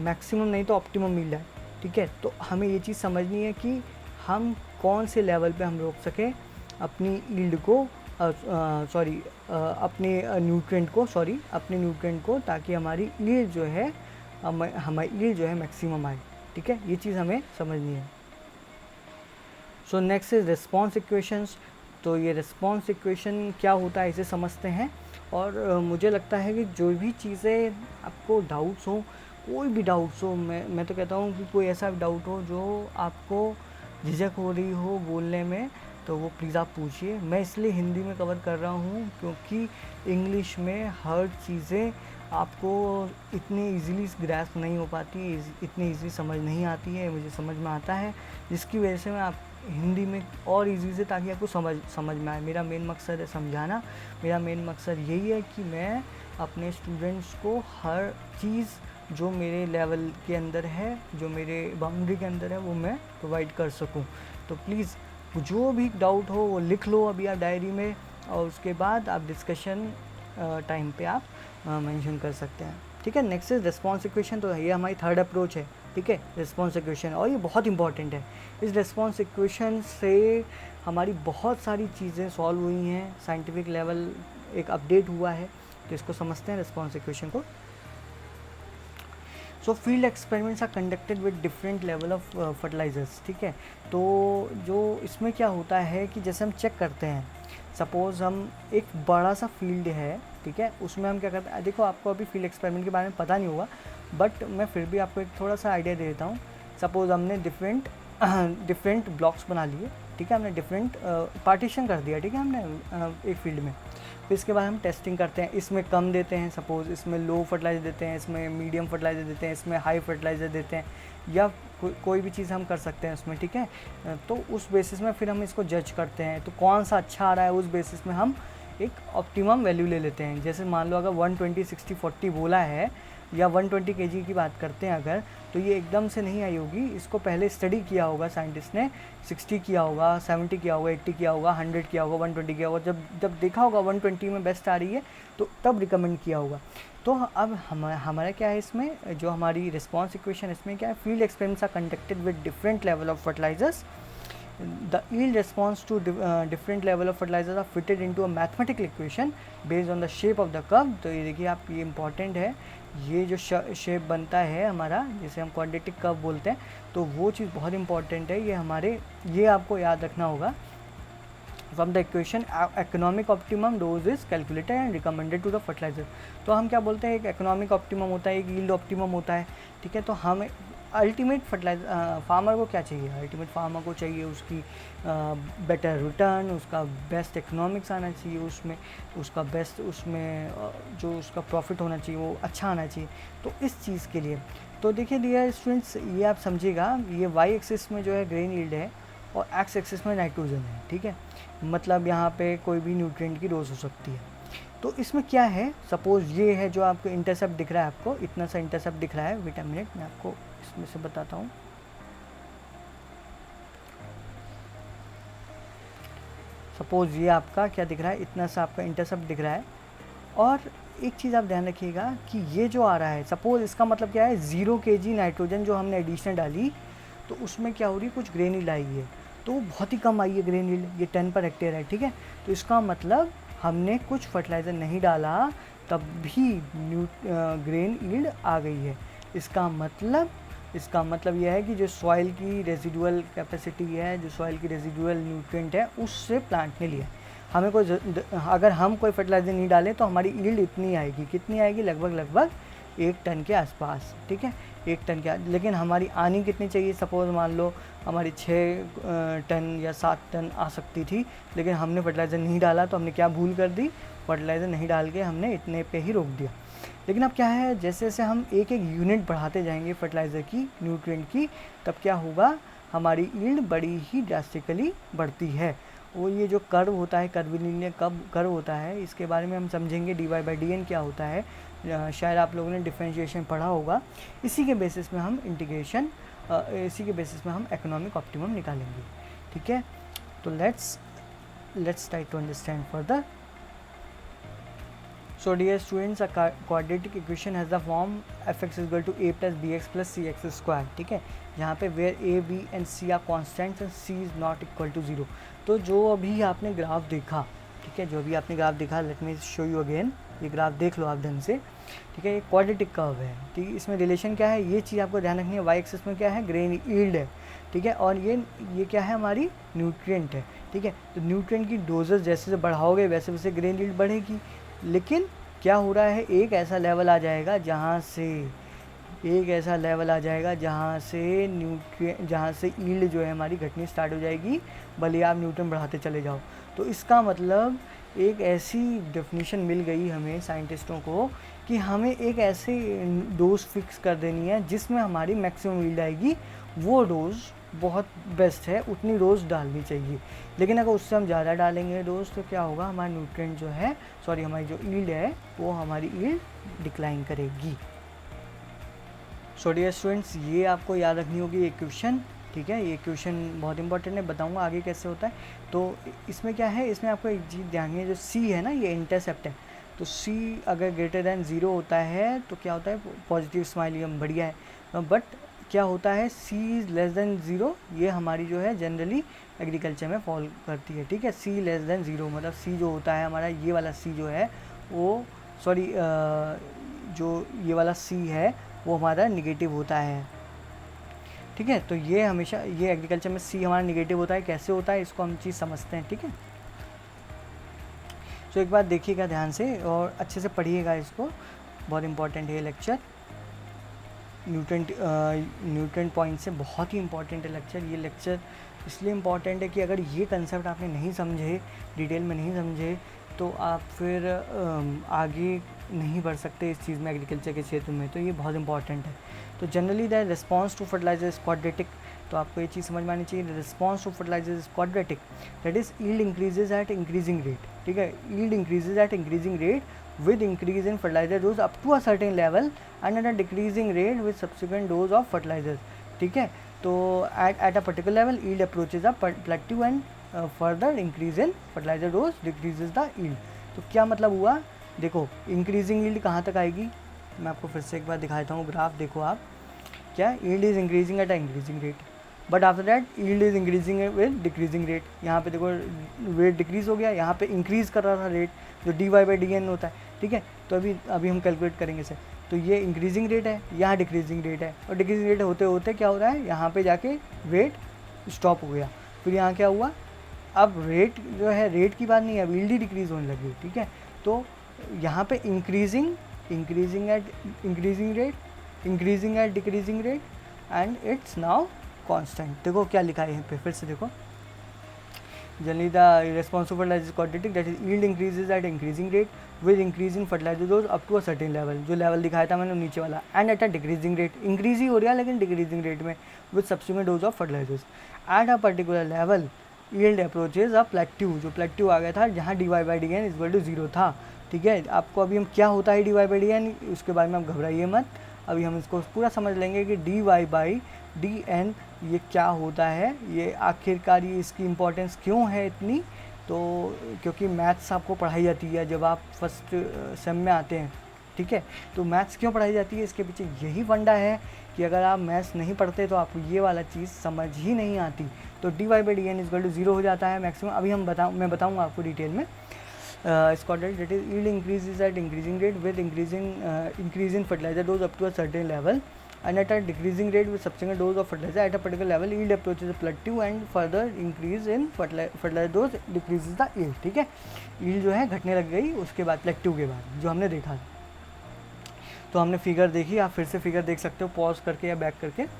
A: मैक्सिमम नहीं तो ऑप्टिमम मिल रहा है। ठीक है, तो हमें ये चीज़ समझनी है कि हम कौन से लेवल पे हम रोक सकें अपनी ईल्ड को, अपने न्यूट्रिएंट को, ताकि हमारी ईल्ड जो है मैक्सिमम आए। ठीक है, ये चीज़ हमें समझनी है। So next is response equations. तो ये रिस्पॉन्स इक्वेशन क्या होता है इसे समझते हैं, और मुझे लगता है कि जो भी चीज़ें आपको डाउट्स हो, कोई भी डाउट्स हो, मैं तो कहता हूँ कि कोई ऐसा डाउट हो जो आपको झिझक हो रही हो बोलने में, तो वो प्लीज़ आप पूछिए। मैं इसलिए हिंदी में कवर कर रहा हूँ क्योंकि इंग्लिश में हर चीज़ें आपको इतनी इजीली ग्रैस्प नहीं हो पाती, इतनी इजीली समझ नहीं आती है, मुझे समझ में आता है, जिसकी वजह से मैं आप हिंदी में और इजी से, ताकि आपको समझ में आए। मेरा मेन मकसद है समझाना, मेरा मेन मकसद यही है कि मैं अपने स्टूडेंट्स को हर चीज़ जो मेरे लेवल के अंदर है, जो मेरे बाउंड्री के अंदर है, वो मैं प्रोवाइड कर सकूं। तो प्लीज़ जो भी डाउट हो वो लिख लो अभी आप डायरी में, और उसके बाद आप डिस्कशन टाइम पे आप मेंशन कर सकते हैं। ठीक है, नेक्स्ट इज रिस्पॉन्स इक्वेशन। तो ये हमारी थर्ड अप्रोच है। ठीक है, रिस्पॉन्स इक्वेशन, और ये बहुत इंपॉर्टेंट है। इस रिस्पॉन्स इक्वेशन से हमारी बहुत सारी चीज़ें सॉल्व हुई हैं, साइंटिफिक लेवल एक अपडेट हुआ है, तो इसको समझते हैं रिस्पॉन्स इक्वेशन को। So field experiments are conducted with different level of fertilisers. ठीक है, तो जो इसमें क्या होता है कि जैसे हम चेक करते हैं, सपोज़ हम एक बड़ा सा फील्ड है, ठीक है, उसमें हम क्या करते हैं, देखो आपको अभी फील्ड एक्सपेरिमेंट के बारे में पता नहीं होगा, बट मैं फिर भी आपको एक थोड़ा सा आइडिया दे देता हूँ। सपोज़ हमने डिफरेंट ब्लॉक्स बना लिए, ठीक है, हमने डिफरेंट पार्टीशन कर दिया, ठीक है, हमने एक फील्ड में। फिर इसके बाद हम टेस्टिंग करते हैं, इसमें कम देते हैं, सपोज़ इसमें लो फर्टिलाइज़र देते हैं, इसमें मीडियम फर्टिलाइज़र देते हैं, इसमें हाई फर्टिलाइज़र देते हैं, या कोई भी चीज़ हम कर सकते हैं उसमें। ठीक है, तो उस बेसिस में फिर हम इसको जज करते हैं, तो कौन सा अच्छा आ रहा है, उस बेसिस में हम एक ऑप्टिमम वैल्यू ले लेते हैं। जैसे मान लो अगर 120, 60, 40 बोला है, या 120 kg की बात करते हैं अगर, तो ये एकदम से नहीं आई होगी, इसको पहले स्टडी किया होगा साइंटिस्ट ने, 60 किया होगा, 70 किया होगा, 80 किया होगा, 100 किया होगा, 120 किया होगा, जब देखा होगा 120 में बेस्ट आ रही है, तो तब रिकमेंड किया होगा। तो अब हमारा क्या है इसमें, जो हमारी रिस्पॉन्स इक्वेशन इसमें क्या है, field experiments are conducted with different level of fertilisers, the yield response to different level of fertilizers are fitted into a mathematical equation based on the shape of the curve। तो ये देखिए आप, ये important है, ये जो shape बनता है हमारा, जिसे हम क्वाड्रेटिक कर्व बोलते हैं, तो वो चीज़ बहुत इंपॉर्टेंट है, ये आपको याद रखना होगा। From the equation economic optimum dose is calculated and recommended to the fertiliser. तो हम क्या बोलते हैं, एक इकोनॉमिक ऑप्टिमम होता है, एक यील्ड ऑप्टिमम होता है। ठीक है, तो हम अल्टीमेट फर्टिलाइजर फार्मर को क्या चाहिए, अल्टीमेट फार्मर को चाहिए उसकी बेटर रिटर्न, उसका बेस्ट इकोनॉमिक्स आना चाहिए, उसमें उसका बेस्ट, उसमें जो उसका प्रॉफिट होना चाहिए वो अच्छा आना चाहिए। तो इस चीज़ के लिए, तो देखिए डियर स्टूडेंट्स, ये आप समझिएगा, ये वाई एक्सिस में जो है ग्रेन यील्ड है, और एक्स एक्सिस में नाइट्रोजन है, ठीक है, मतलब यहाँ पे कोई भी न्यूट्रिएंट की डोज हो सकती है। तो इसमें क्या है, सपोज ये है जो आपको इंटरसेप्ट दिख रहा है, आपको इतना सा इंटरसेप्ट दिख रहा है, वेट अ मिनट मैं आपको इसमें से बताता हूँ। सपोज ये आपका क्या दिख रहा है, इतना सा आपका इंटरसेप्ट दिख रहा है। और एक चीज़ आप ध्यान रखिएगा कि ये जो आ रहा है, सपोज इसका मतलब क्या है, 0 kg नाइट्रोजन जो हमने एडिशनल डाली तो उसमें क्या हो रही है, कुछ ग्रेन यील्ड आई है, तो वो बहुत ही कम आई है ग्रेन यील्ड, ये 10 पर हेक्टेयर है, ठीक है। तो इसका मतलब हमने कुछ फर्टिलाइज़र नहीं डाला तब भी ग्रेन यील्ड आ गई है। इसका मतलब यह है कि जो सॉइल की रेजिडुअल कैपेसिटी है, जो सॉइल की रेजिडुअल न्यूट्रिएंट है, उससे प्लांट ने लिया। हमें अगर हम कोई फर्टिलाइज़र नहीं डालें तो हमारी यील्ड इतनी आएगी, कितनी आएगी, लगभग 1 टन के आसपास, ठीक है, 1 टन के। लेकिन हमारी आनी कितनी चाहिए, सपोज मान लो हमारी 6 टन या 7 टन आ सकती थी, लेकिन हमने फर्टिलाइज़र नहीं डाला तो हमने क्या भूल कर दी, फर्टिलाइज़र नहीं डाल के हमने इतने पे ही रोक दिया। लेकिन अब क्या है, जैसे जैसे हम एक यूनिट बढ़ाते जाएंगे फर्टिलाइज़र की, न्यूट्रिएंट की, तब क्या होगा, हमारी यील्ड बड़ी ही ड्रास्टिकली बढ़ती है। वो ये जो कर्व होता है, कर्विलिनियर कर्व होता है, इसके बारे में हम समझेंगे, dy/dn क्या होता है, शायद आप लोगों ने डिफरेंशिएशन पढ़ा होगा। इसी के बेसिस में हम इंटीग्रेशन, इसी के बेसिस में हम इकोनॉमिक ऑप्टिमम निकालेंगे, ठीक है। तो let's try to understand further. So dear students, a quadratic equation has the form f(x) = a + bx + cx², ठीक है, जहाँ पे where a, b and c are constants and c is not equal to 0। तो जो अभी आपने graph देखा, ठीक है, जो अभी आपने ग्राफ देखा, let me show you again, ये ग्राफ देख लो आप ढंग से, ठीक है, ये क्वाड्रेटिक कर्व है, ठीक है। इसमें रिलेशन क्या है, ये चीज़ आपको ध्यान रखनी है, वाई एक्सिस में क्या है, ग्रेन यील्ड है, ठीक है, और ये क्या है, हमारी न्यूट्रिएंट है, ठीक है। तो न्यूट्रिएंट की डोजेस जैसे जैसे बढ़ाओगे वैसे वैसे ग्रेन यील्ड बढ़ेगी। लेकिन क्या हो रहा है, एक ऐसा लेवल आ जाएगा जहाँ से यील्ड जो है हमारी घटनी स्टार्ट हो जाएगी, भले आप न्यूटन बढ़ाते चले जाओ। तो इसका मतलब एक ऐसी डेफिनेशन मिल गई हमें साइंटिस्टों को कि हमें एक ऐसे डोज फिक्स कर देनी है जिसमें हमारी मैक्सिमम यील्ड आएगी, वो डोज बहुत बेस्ट है, उतनी डोज डालनी चाहिए। लेकिन अगर उससे हम ज़्यादा डालेंगे डोज तो क्या होगा, हमारा न्यूट्रिएंट जो है, हमारी जो यील्ड है, वो हमारी यील्ड डिक्लाइन करेगी। सो डियर स्टूडेंट्स, ये आपको याद रखनी होगी एक क्वेश्चन, ठीक है, ये क्वेश्चन बहुत इंपॉर्टेंट है, बताऊंगा आगे कैसे होता है। तो इसमें क्या है, इसमें आपको एक चीज़ ध्यान है, जो सी है ना, ये इंटरसेप्ट है, तो सी अगर ग्रेटर दैन 0 होता है तो क्या होता है, पॉजिटिव स्माइल, ये बढ़िया है। बट क्या होता है, सी इज़ लेस देन 0, ये हमारी जो है जनरली एग्रीकल्चर में फॉल करती है, ठीक है। सी लेस देन 0 मतलब सी जो होता है हमारा, ये वाला सी जो है वो जो ये वाला सी है वो हमारा निगेटिव होता है, ठीक है। तो ये हमेशा, ये एग्रीकल्चर में सी हमारा निगेटिव होता है, कैसे होता है इसको हम चीज़ समझते हैं, ठीक है। तो एक बार देखिएगा ध्यान से और अच्छे से पढ़िएगा इसको, बहुत इंपॉर्टेंट है ये लेक्चर, न्यूट्रिएंट पॉइंट से बहुत ही इंपॉर्टेंट है लेक्चर। ये लेक्चर इसलिए इम्पॉर्टेंट है कि अगर ये कंसेप्ट आपने नहीं समझे, डिटेल में नहीं समझे, तो आप फिर आगे नहीं बढ़ सकते इस चीज़ में, एग्रीकल्चर के क्षेत्र में। तो ये बहुत इंपॉर्टेंट है। तो generally the response to fertiliser is quadratic, तो आपको ये चीज़ समझ में आनी चाहिए, the response to fertiliser is quadratic, that is yield increases at increasing rate, ठीक है, yield increases at increasing rate with increase in fertilizer dose up to a certain level and at a decreasing rate with subsequent dose of fertilizers, ठीक है। तो at a particular level yield approaches a plateau and further increase in fertilizer dose decreases the yield। तो क्या मतलब हुआ, देखो increasing yield कहाँ तक आएगी, मैं आपको फिर से एक बार दिखाता हूँ ग्राफ, देखो आप, क्या yield is increasing at a increasing rate, but after that yield is increasing with decreasing rate। यहाँ पे देखो रेट डिक्रीज हो गया, यहाँ पे इंक्रीज़ कर रहा था रेट, जो dy/dn होता है, ठीक है। तो अभी हम कैलकुलेट करेंगे इसे, तो ये इंक्रीजिंग रेट है, यहाँ डिक्रीजिंग रेट है, और डिक्रीजिंग रेट होते होते क्या हो रहा है, यहाँ पे जाके रेट स्टॉप हो गया, फिर यहाँ क्या हुआ, अब रेट जो है, रेट की बात नहीं है, अब यील्ड ही डिक्रीज़ होने लगी, ठीक है। तो यहाँ पे increasing at decreasing rate and it's now constant. देखो क्या लिखा है यहाँ पे, फिर से देखो, generally the response to fertilizer is quadratic, that is yield increases at increasing rate with increase in fertilizer dose up to a certain level, जो लेवल दिखाया था मैंने नीचे वाला, and at a decreasing rate, increase ही हो रहा है लेकिन डिक्रीजिंग रेट में, with subsequent dose of fertilizers at a particular level yield approaches a plateau, जो plateau आ गया था जहाँ dy by dn equal to 0 था। ठीक है, आपको अभी हम क्या होता है dy by dn उसके बारे में आप घबराइए मत, अभी हम इसको पूरा समझ लेंगे कि dy by dn ये क्या होता है, ये आखिरकार ये इसकी इम्पोर्टेंस क्यों है इतनी, तो क्योंकि मैथ्स आपको पढ़ाई जाती है जब आप फर्स्ट सेम में आते हैं। ठीक है, तो मैथ्स क्यों पढ़ाई जाती है, इसके पीछे यही फंडा है कि अगर आप मैथ्स नहीं पढ़ते तो आपको ये वाला चीज़ समझ ही नहीं आती। तो dy by dn equal to 0 हो जाता है मैक्सिमम, अभी मैं बताऊँगा आपको डिटेल में। Scotland, that is yield increases at increasing rate with increase in fertilizer dose up to a certain level, and at a decreasing rate with subsequent dose of fertilizer at a particular level yield approaches a plateau and further increase in fertilizer dose decreases the yield। ठीक है, yield जो है घटने लग गई उसके बाद plateau के बाद जो हमने देखा। तो हमने फिगर देखी, आप फिर से फिगर देख सकते हो पॉज करके या बैक करके।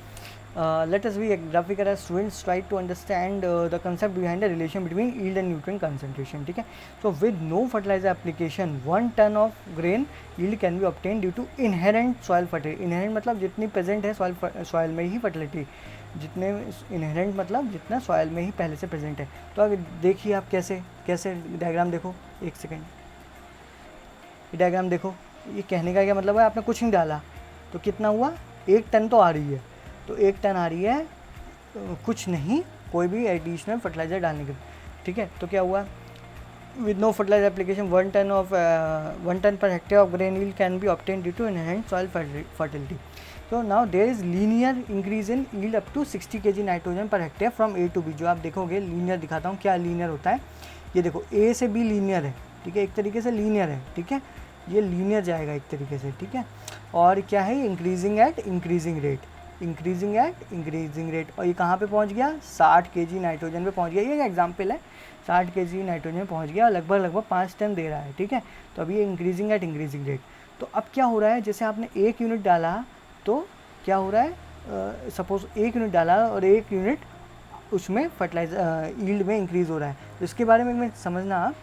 A: Let us be graphical as students try to understand the concept behind the relation between yield and nutrient concentration। ठीक है, so with no fertilizer application 1 ton of grain yield can be obtained due to inherent soil fertility। inherent मतलब जितनी present है soil में ही fertility, जितने inherent मतलब जितना soil में ही पहले से present है। तो अब देखिए आप कैसे डायग्राम देखो, एक सेकेंड, ये डायग्राम देखो, ये कहने का क्या मतलब है, आपने कुछ नहीं डाला तो कितना हुआ, 1 टन तो आ रही है, तो 1 टन आ रही है कुछ नहीं, कोई भी एडिशनल फर्टिलाइज़र डालने के। ठीक है, तो क्या हुआ, with no fertilizer application 1 ton per hectare of grain yield can be obtain due to inherent soil fertility. तो now there is linear increase in yield up to 60 kg nitrogen per hectare from A to B. जो आप देखोगे linear दिखाता हूँ क्या linear होता है, ये देखो ए से बी लीनियर है। ठीक है, एक तरीके से लीनियर है। ठीक है, ये लीनियर जाएगा एक तरीके से। ठीक है, और क्या है, increasing at increasing rate, increasing at increasing rate, और ये कहाँ पे पहुँच गया, 60 kg नाइट्रोजन पे पहुँच गया। ये एग्जाम्पल है, 60 kg नाइट्रोजन में पहुँच गया, लगभग 5 टन दे रहा है। ठीक है, तो अभी ये इंक्रीजिंग एट इंक्रीजिंग रेट। तो अब क्या हो रहा है, जैसे आपने 1 यूनिट डाला तो क्या हो रहा है, सपोज 1 यूनिट डाला और 1 यूनिट उसमें फर्टिलाइजर यील्ड में इंक्रीज़ हो रहा है, तो इसके बारे में समझना आप।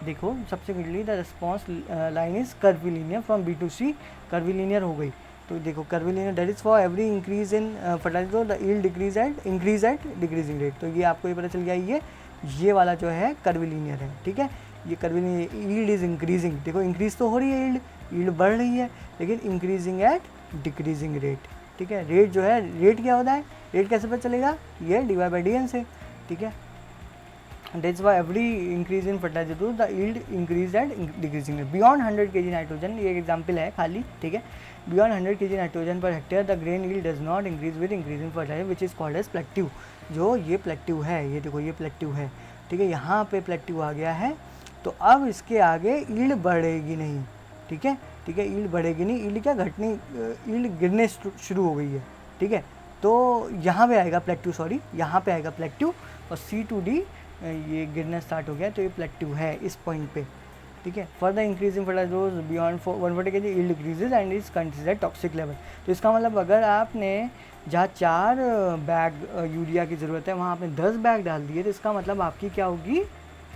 A: देखो सबसे the response line is curvilinear from B to C, curvilinear हो गई। तो देखो curvilinear that is for every increase in fertiliser the yield decrease at decreasing rate. तो ये आपको ये पता चल गया, ये वाला जो है कर्वीलिनियर है। ठीक है, ये कर्वीलिनियर, यील्ड इज इंक्रीजिंग, देखो इंक्रीज तो हो रही है, यील्ड बढ़ रही है, लेकिन इंक्रीजिंग एट डिक्रीजिंग रेट। ठीक है, रेट जो है, रेट क्या होता है, रेट कैसे पता चलेगा, ये dy by dn से। ठीक है, that's why every increase in fertilizer dose the yield increase at decreasing rate beyond 100 kg nitrogen. ये एग्जांपल है खाली। ठीक है, beyond 100 kg nitrogen per hectare the grain yield does not increase with increase in fertilizer which is called as plateau। जो ये plateau है, ये देखो ये प्लेट्यू है। ठीक है, यहाँ पे प्लेट्यू आ गया है, तो अब इसके आगे यील्ड बढ़ेगी नहीं। ठीक है, ठीक है, यील्ड बढ़ेगी नहीं, यील्ड क्या घटनी, यील्ड गिरने शुरू हो गई है। ठीक है, तो यहाँ पे आएगा प्लेट्यू, सॉरी यहाँ पे आएगा प्लेट्यू, और C to D ये गिरना स्टार्ट हो गया, तो ये प्लेट्यू है इस पॉइंट पे। ठीक है, further increase in fertiliser dose beyond 140 kg yield decreases and is considered toxic level. तो इसका मतलब अगर आपने जहाँ 4 बैग यूरिया की ज़रूरत है वहाँ आपने 10 बैग डाल दिए, तो इसका मतलब आपकी क्या होगी,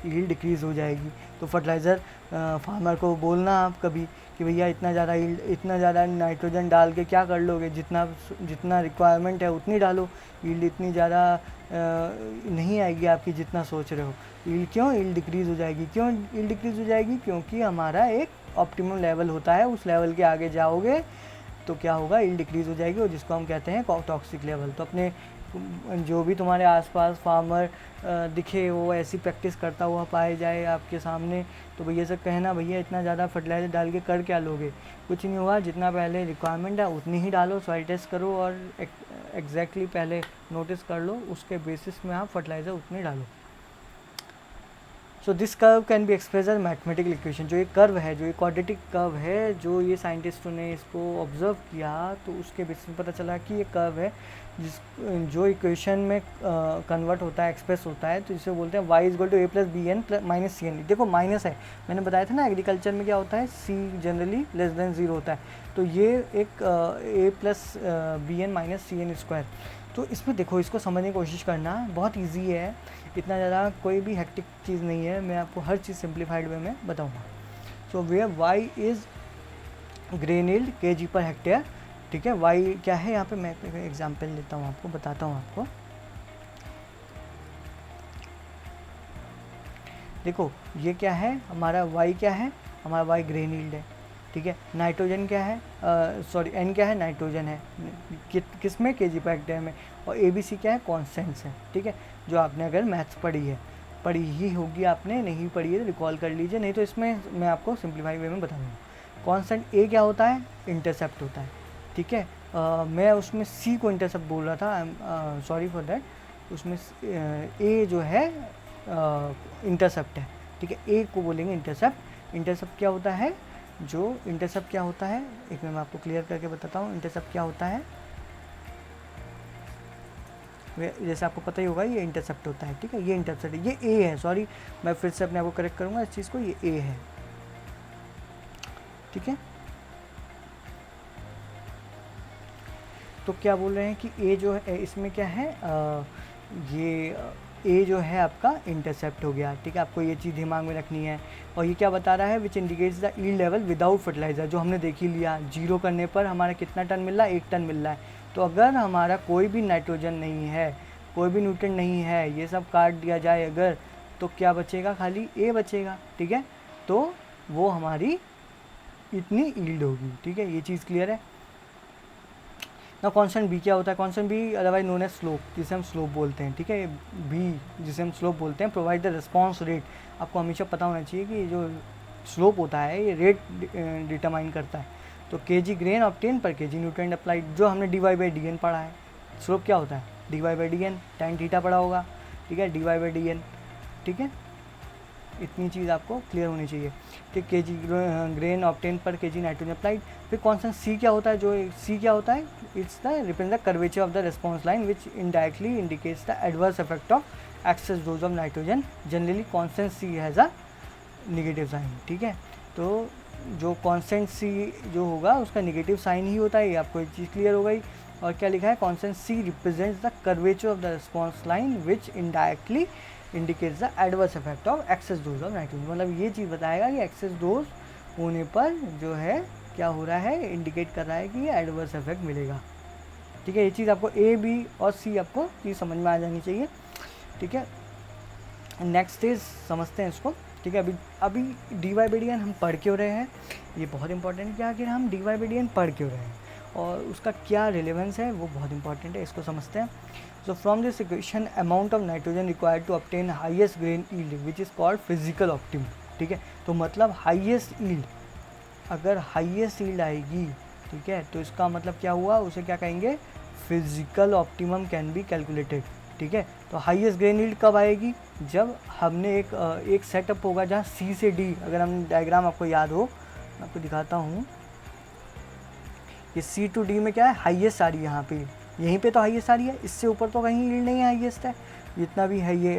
A: यील्ड डिक्रीज़ हो जाएगी। तो फर्टिलाइज़र फार्मर को बोलना आप कभी कि भैया इतना ज़्यादा नाइट्रोजन डाल के क्या कर लोगे, जितना रिक्वायरमेंट है उतनी डालो, यील्ड इतनी ज़्यादा नहीं आएगी आपकी जितना सोच रहे हो। यील्ड क्यों, यील्ड डिक्रीज़ हो जाएगी। क्यों यील्ड डिक्रीज़ हो जाएगी, क्योंकि हमारा एक ऑप्टिमम लेवल होता है, उस लेवल के आगे जाओगे तो क्या होगा, यील्ड डिक्रीज़ हो जाएगी, और जिसको हम कहते हैं टॉक्सिक लेवल। तो अपने जो भी तुम्हारे आसपास फार्मर दिखे वो ऐसी प्रैक्टिस करता हुआ पाए जाए आपके सामने, तो भैया से कहना, भैया इतना ज़्यादा फर्टिलाइज़र डाल के कर क्या लोगे, कुछ नहीं हुआ, जितना पहले रिक्वायरमेंट है उतनी ही डालो, सॉइल टेस्ट करो और एग्जैक्टली पहले नोटिस कर लो, उसके बेसिस में आप फर्टिलाइज़र उतने डालो। So this curve can be express as mathematical equation. जो ये कर्व है, जो ये क्वाड्रेटिक कर्व है, जो ये साइंटिस्टों ने इसको ऑब्जर्व किया, तो उसके बेसिस में पता चला कि ये कर्व है जो इक्वेशन में कन्वर्ट होता है, एक्सप्रेस होता है, तो इसे बोलते हैं y equal to a plus B N minus C n. देखो माइनस है, मैंने बताया था ना एग्रीकल्चर में क्या होता है, c जनरली लेस देन 0 होता है, तो ये एक a plus B N minus C N square. तो इसमें देखो, इसको समझने की कोशिश करना, बहुत इजी है, इतना ज़्यादा कोई भी हेक्टिक चीज़ नहीं है, मैं आपको हर चीज़ सिंप्लीफाइड वे में बताऊँगा। So where Y is grain yield kg per hectare, ठीक है। वाई क्या है यहाँ पे, मैं एग्जाम्पल लेता हूँ आपको, बताता हूँ आपको। देखो ये क्या है हमारा, वाई क्या है हमारा, वाई ग्रेन यील्ड है, ठीक है। नाइट्रोजन क्या है, सॉरी एन क्या है, नाइट्रोजन है, किस में, kg पर हेक्टेयर में। और ए बी सी क्या है, कॉन्स्टेंट्स है, ठीक है। जो आपने अगर मैथ्स पढ़ी ही होगी, आपने नहीं पढ़ी है तो रिकॉल कर लीजिए, नहीं तो इसमें मैं आपको सिंप्लीफाई वे में बताऊँगा। कांस्टेंट ए क्या होता है, इंटरसेप्ट होता है, ठीक है। मैं उसमें सी को इंटरसेप्ट बोल रहा था, I am sorry for that. उसमें ए जो है इंटरसेप्ट है, ठीक है। ए को बोलेंगे इंटरसेप्ट। इंटरसेप्ट क्या होता है, जो इंटरसेप्ट क्या होता है, एक मैं आपको क्लियर करके बताता हूँ। इंटरसेप्ट क्या होता है, जैसे आपको पता ही होगा, ये इंटरसेप्ट होता है, ठीक है। ये इंटरसेप्ट है, ये ए है, सॉरी मैं फिर से अपने आप को करेक्ट करूँगा इस चीज़ को, ये ए है, ठीक है। तो क्या बोल रहे हैं कि ए जो है, इसमें क्या है, ये ए जो है आपका इंटरसेप्ट हो गया, ठीक है। आपको ये चीज़ दिमाग में रखनी है। और ये क्या बता रहा है, which indicates the yield level without fertiliser, जो हमने देख ही लिया, 0 करने पर हमारा कितना टन मिल रहा है, 1 टन मिल रहा है। तो अगर हमारा कोई भी नाइट्रोजन नहीं है, कोई भी न्यूट्रिएंट नहीं है, ये सब काट दिया जाए अगर, तो क्या बचेगा, खाली ए बचेगा, ठीक है। तो वो हमारी इतनी यील्ड होगी, ठीक है। ये चीज़ क्लियर है ना। कांस्टेंट बी क्या होता है, constant B otherwise known as slope, जिसे हम स्लोप बोलते हैं, ठीक है। बी जिसे हम स्लोप बोलते हैं, प्रोवाइड द रिस्पॉन्स रेट। आपको हमेशा पता होना चाहिए कि जो स्लोप होता है ये रेट डिटरमाइन करता है। तो kg grain obtain per kg nutrient applied, जो हमने dy/dn पढ़ा है। स्लोप क्या होता है, dy/dn, tan थीटा पढ़ा होगा, ठीक है, dy/dn, ठीक है। इतनी चीज़ आपको क्लियर होनी चाहिए, ठीक। kg grain obtain per kg nitrogen applied. फिर कांस्टेंट सी क्या होता है, जो सी क्या होता है, it's the represent the curvature of the response line which indirectly indicates the adverse effect of excess dose of nitrogen. Generally constant C has a negative sign, ठीक है। तो जो कांस्टेंट सी जो होगा उसका निगेटिव साइन ही होता है, ये आपको एक चीज़ क्लियर हो गई। और क्या लिखा है, constant C represents the curvature of the response line which indirectly indicates the adverse effect of excess dose of nitrogen. मतलब ये चीज़ बताएगा कि एक्सेस डोज होने पर जो है क्या हो रहा है, इंडिकेट कर रहा है कि ये एडवर्स इफेक्ट मिलेगा, ठीक है। ये चीज़ आपको ए बी और सी आपको चीज़ समझ में आ जानी चाहिए, ठीक है। नेक्स्ट स्टेज समझते हैं इसको, ठीक है। अभी dy/dn हम पढ़ क्यों रहे हैं, ये बहुत इंपॉर्टेंट है कि आखिर हम dy/dn पढ़ क्यों रहे हैं और उसका क्या रिलेवेंस है, वो बहुत इंपॉर्टेंट है, इसको समझते हैं। So from this equation amount of nitrogen required to obtain highest grain yield which is called physical optimum, ठीक है। तो मतलब हाईएस्ट यील्ड, अगर हाईएस्ट यील्ड आएगी, ठीक है, तो इसका मतलब क्या हुआ, उसे क्या कहेंगे, physical optimum can be calculated, ठीक है। तो हाईएस्ट ग्रेन यील्ड कब आएगी, जब हमने एक सेटअप होगा जहाँ सी से डी, अगर हम डायग्राम आपको याद हो, मैं आपको दिखाता हूँ। ये सी टू डी में क्या है, हाईएस्ट आ रही है यहाँ पे, यहीं पे तो हाईएस्ट आ रही है, इससे ऊपर तो कहीं यील्ड नहीं है, हाईएस्ट है जितना भी है, ये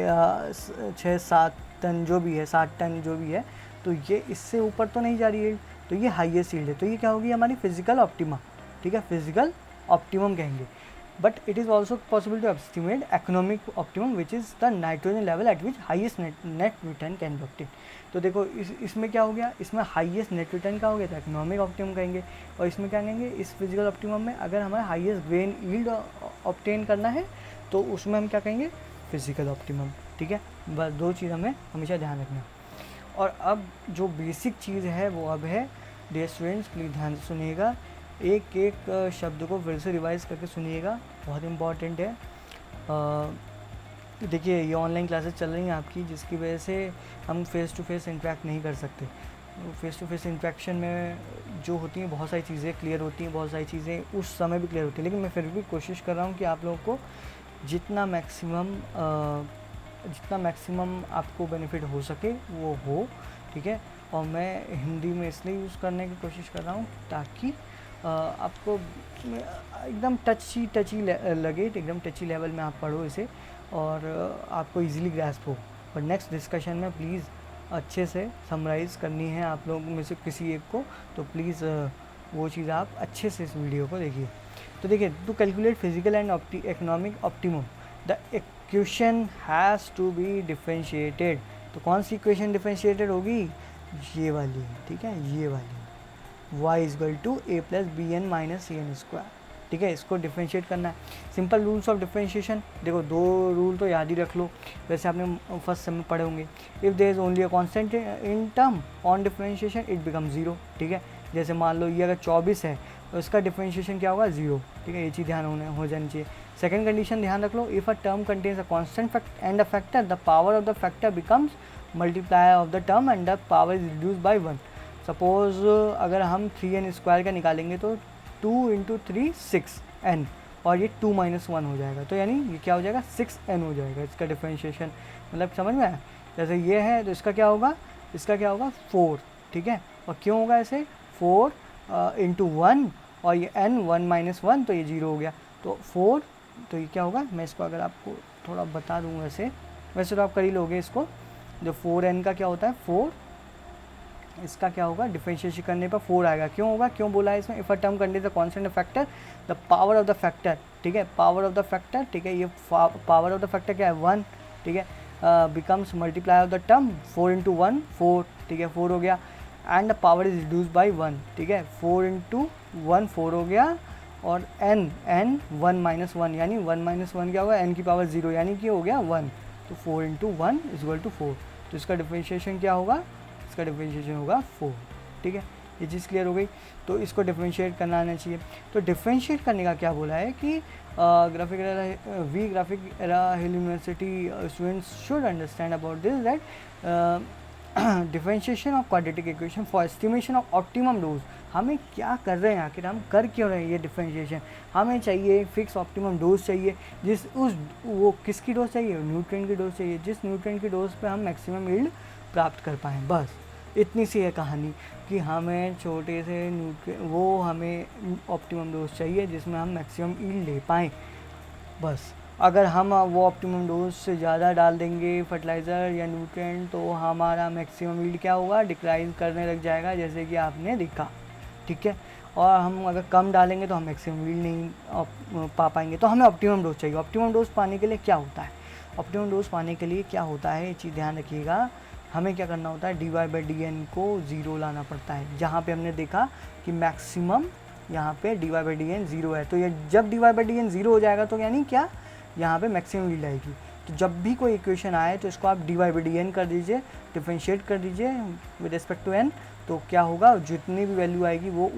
A: 6-7 टन जो भी है, 60 टन जो भी है, तो ये इससे ऊपर तो नहीं जा रही यील्ड, तो ये हाईएस्ट यील्ड है। तो ये क्या होगी, हमारी फिजिकल ऑप्टिमा, ठीक है, फिजिकल ऑप्टिमम कहेंगे। But it is also possible to estimate economic optimum which is the nitrogen level at which highest net return can be obtain. तो देखो इसमें क्या हो गया, इसमें हाईएस्ट नेट रिटर्न का हो गया, तो इकोनॉमिक ऑप्टिमम कहेंगे। और इसमें क्या कहेंगे, इस फिजिकल ऑप्टिमम में अगर हमें हाईएस्ट ग्रेन यील्ड ऑब्टेन करना है तो उसमें हम क्या कहेंगे, फिजिकल ऑप्टिमम, ठीक है। बस दो चीज़ हमें हमेशा ध्यान रखना। और अब जो बेसिक चीज़ है वो अब है, डियर स्टूडेंट्स प्लीज़ ध्यान से सुनिएगा, एक एक शब्द को फिर से रिवाइज करके सुनिएगा, बहुत इम्पॉर्टेंट है। देखिए ये ऑनलाइन क्लासेस चल रही हैं आपकी, जिसकी वजह से हम फेस टू फेस इंटरेक्ट नहीं कर सकते। फेस टू फेस इंटरेक्शन में जो होती हैं बहुत सारी चीज़ें क्लियर होती हैं, बहुत सारी चीज़ें उस समय भी क्लियर होती हैं, लेकिन मैं फिर भी कोशिश कर रहा हूँ कि आप लोगों को जितना मैक्सिमम आपको बेनिफिट हो सके वो हो, ठीक है। और मैं हिंदी में इसलिए यूज़ करने की कोशिश कर रहा हूँ ताकि आपको एकदम टची लगे, एकदम टची लेवल में आप पढ़ो इसे और आपको इजीली ग्रैस्प हो। और नेक्स्ट डिस्कशन में प्लीज़ अच्छे से समराइज़ करनी है आप लोगों में से किसी एक को, तो प्लीज़ वो चीज़ आप अच्छे से इस वीडियो को देखिए। तो देखिए, to calculate physical and economic optimum the equation has to be differentiated. तो कौन सी इक्वेशन डिफरेंशिएटेड होगी? ये वाली, ठीक है, ये वाली, y equal to A plus B N minus C N square, ठीक है, इसको डिफरेंशिएट करना है। सिंपल रूल्स ऑफ डिफरेंशिएशन, देखो 2 रूल तो याद ही रख लो, वैसे आपने फर्स्ट सेम में पढ़े होंगे। If there is only a constant in term on differentiation it become 0, ठीक है। जैसे मान लो ये अगर 24 है तो इसका डिफरेंशिएशन क्या होगा? 0, ठीक है, ये चीज़ ध्यान हो जानी चाहिए। सेकंड कंडीशन ध्यान रख लो, if a term contains a constant fact and a factor the power of the factor becomes multiplier of the term and the power is reduce by 1। Suppose अगर हम 3n स्क्वायर का निकालेंगे तो 2 into 3 6n और ये 2 minus 1 हो जाएगा, तो यानी ये क्या हो जाएगा? 6n हो जाएगा इसका डिफरेंशिएशन। मतलब समझ में आया? जैसे ये है तो इसका क्या होगा? इसका क्या होगा? 4, ठीक है। और क्यों होगा ऐसे? 4 इंटू 1 और ये n 1 माइनस 1 तो ये 0 हो गया, तो 4, तो ये क्या होगा? मैं इसको अगर आपको थोड़ा बता दूँ, वैसे तो आप कर ही लोगे इसको। जो 4n का क्या होता है? 4, इसका क्या होगा? डिफरेंशिएशन करने पर 4 आएगा। क्यों होगा? क्यों बोला है इसमें? If a term contains the constant factor the power of the factor, ठीक है, पावर ऑफ द फैक्टर, ठीक है, ये पावर ऑफ द फैक्टर क्या है? 1, ठीक है, becomes multiply of the term 4 into 1 4, ठीक है, 4 हो गया, and the power is reduce by 1, ठीक है, 4 इंटू 1 4 हो गया, और n 1 माइनस 1 यानी 1 माइनस 1 क्या होगा? n की पावर 0 यानी कि हो गया 1, तो 4 इंटू 1 इजल टू 4, तो इसका डिफरेंशिएशन क्या होगा? इसका डिफरेंशिएशन होगा 4, ठीक है। ये चीज़ क्लियर हो गई। तो इसको डिफरेंशिएट करना आना चाहिए। तो डिफरेंशिएट करने का क्या बोला है कि graphic era hill university students should understand about this that differentiation of quadratic equation for estimation of optimum dose. हमें क्या कर रहे हैं, आखिर हम कर क्यों रहे हैं ये डिफरेंशिएशन? हमें चाहिए फिक्स ऑप्टिमम डोज चाहिए, वो किसकी डोज चाहिए? न्यूट्रिएंट की डोज चाहिए, जिस न्यूट्रिएंट की डोज पे हम मैक्सिमम यील्ड प्राप्त कर पाएँ। बस इतनी सी है कहानी कि हमें छोटे से हमें ऑप्टिमम डोज चाहिए जिसमें हम मैक्सिमम यील्ड ले पाएँ। बस अगर हम वो ऑप्टिमम डोज से ज़्यादा डाल देंगे फर्टिलाइज़र या न्यूट्रिएंट तो हमारा मैक्सिमम यील्ड क्या होगा? डिक्लाइन करने लग जाएगा, जैसे कि आपने देखा, ठीक है। और हम अगर कम डालेंगे तो हम मैक्सिमम यील्ड नहीं पा पाएंगे। तो हमें ऑप्टिमम डोज चाहिए। ऑप्टिमम डोज पाने के लिए क्या होता है? ऑप्टिमम डोज पाने के लिए क्या होता है, ये चीज़ ध्यान रखिएगा। हमें क्या करना होता है? dy/dn को 0 लाना पड़ता है। जहाँ पे हमने देखा कि मैक्सिमम यहाँ पे dy/dn 0 है, तो ये जब dy/dn 0 हो जाएगा तो यानी क्या? यहाँ पे मैक्सिमम यील्ड आएगी। तो जब भी कोई इक्वेशन आए तो इसको आप dy/dn कर दीजिए, डिफरेंशिएट कर दीजिए विद रिस्पेक्ट टू n, तो क्या होगा? जितनी भी वैल्यू आएगी वो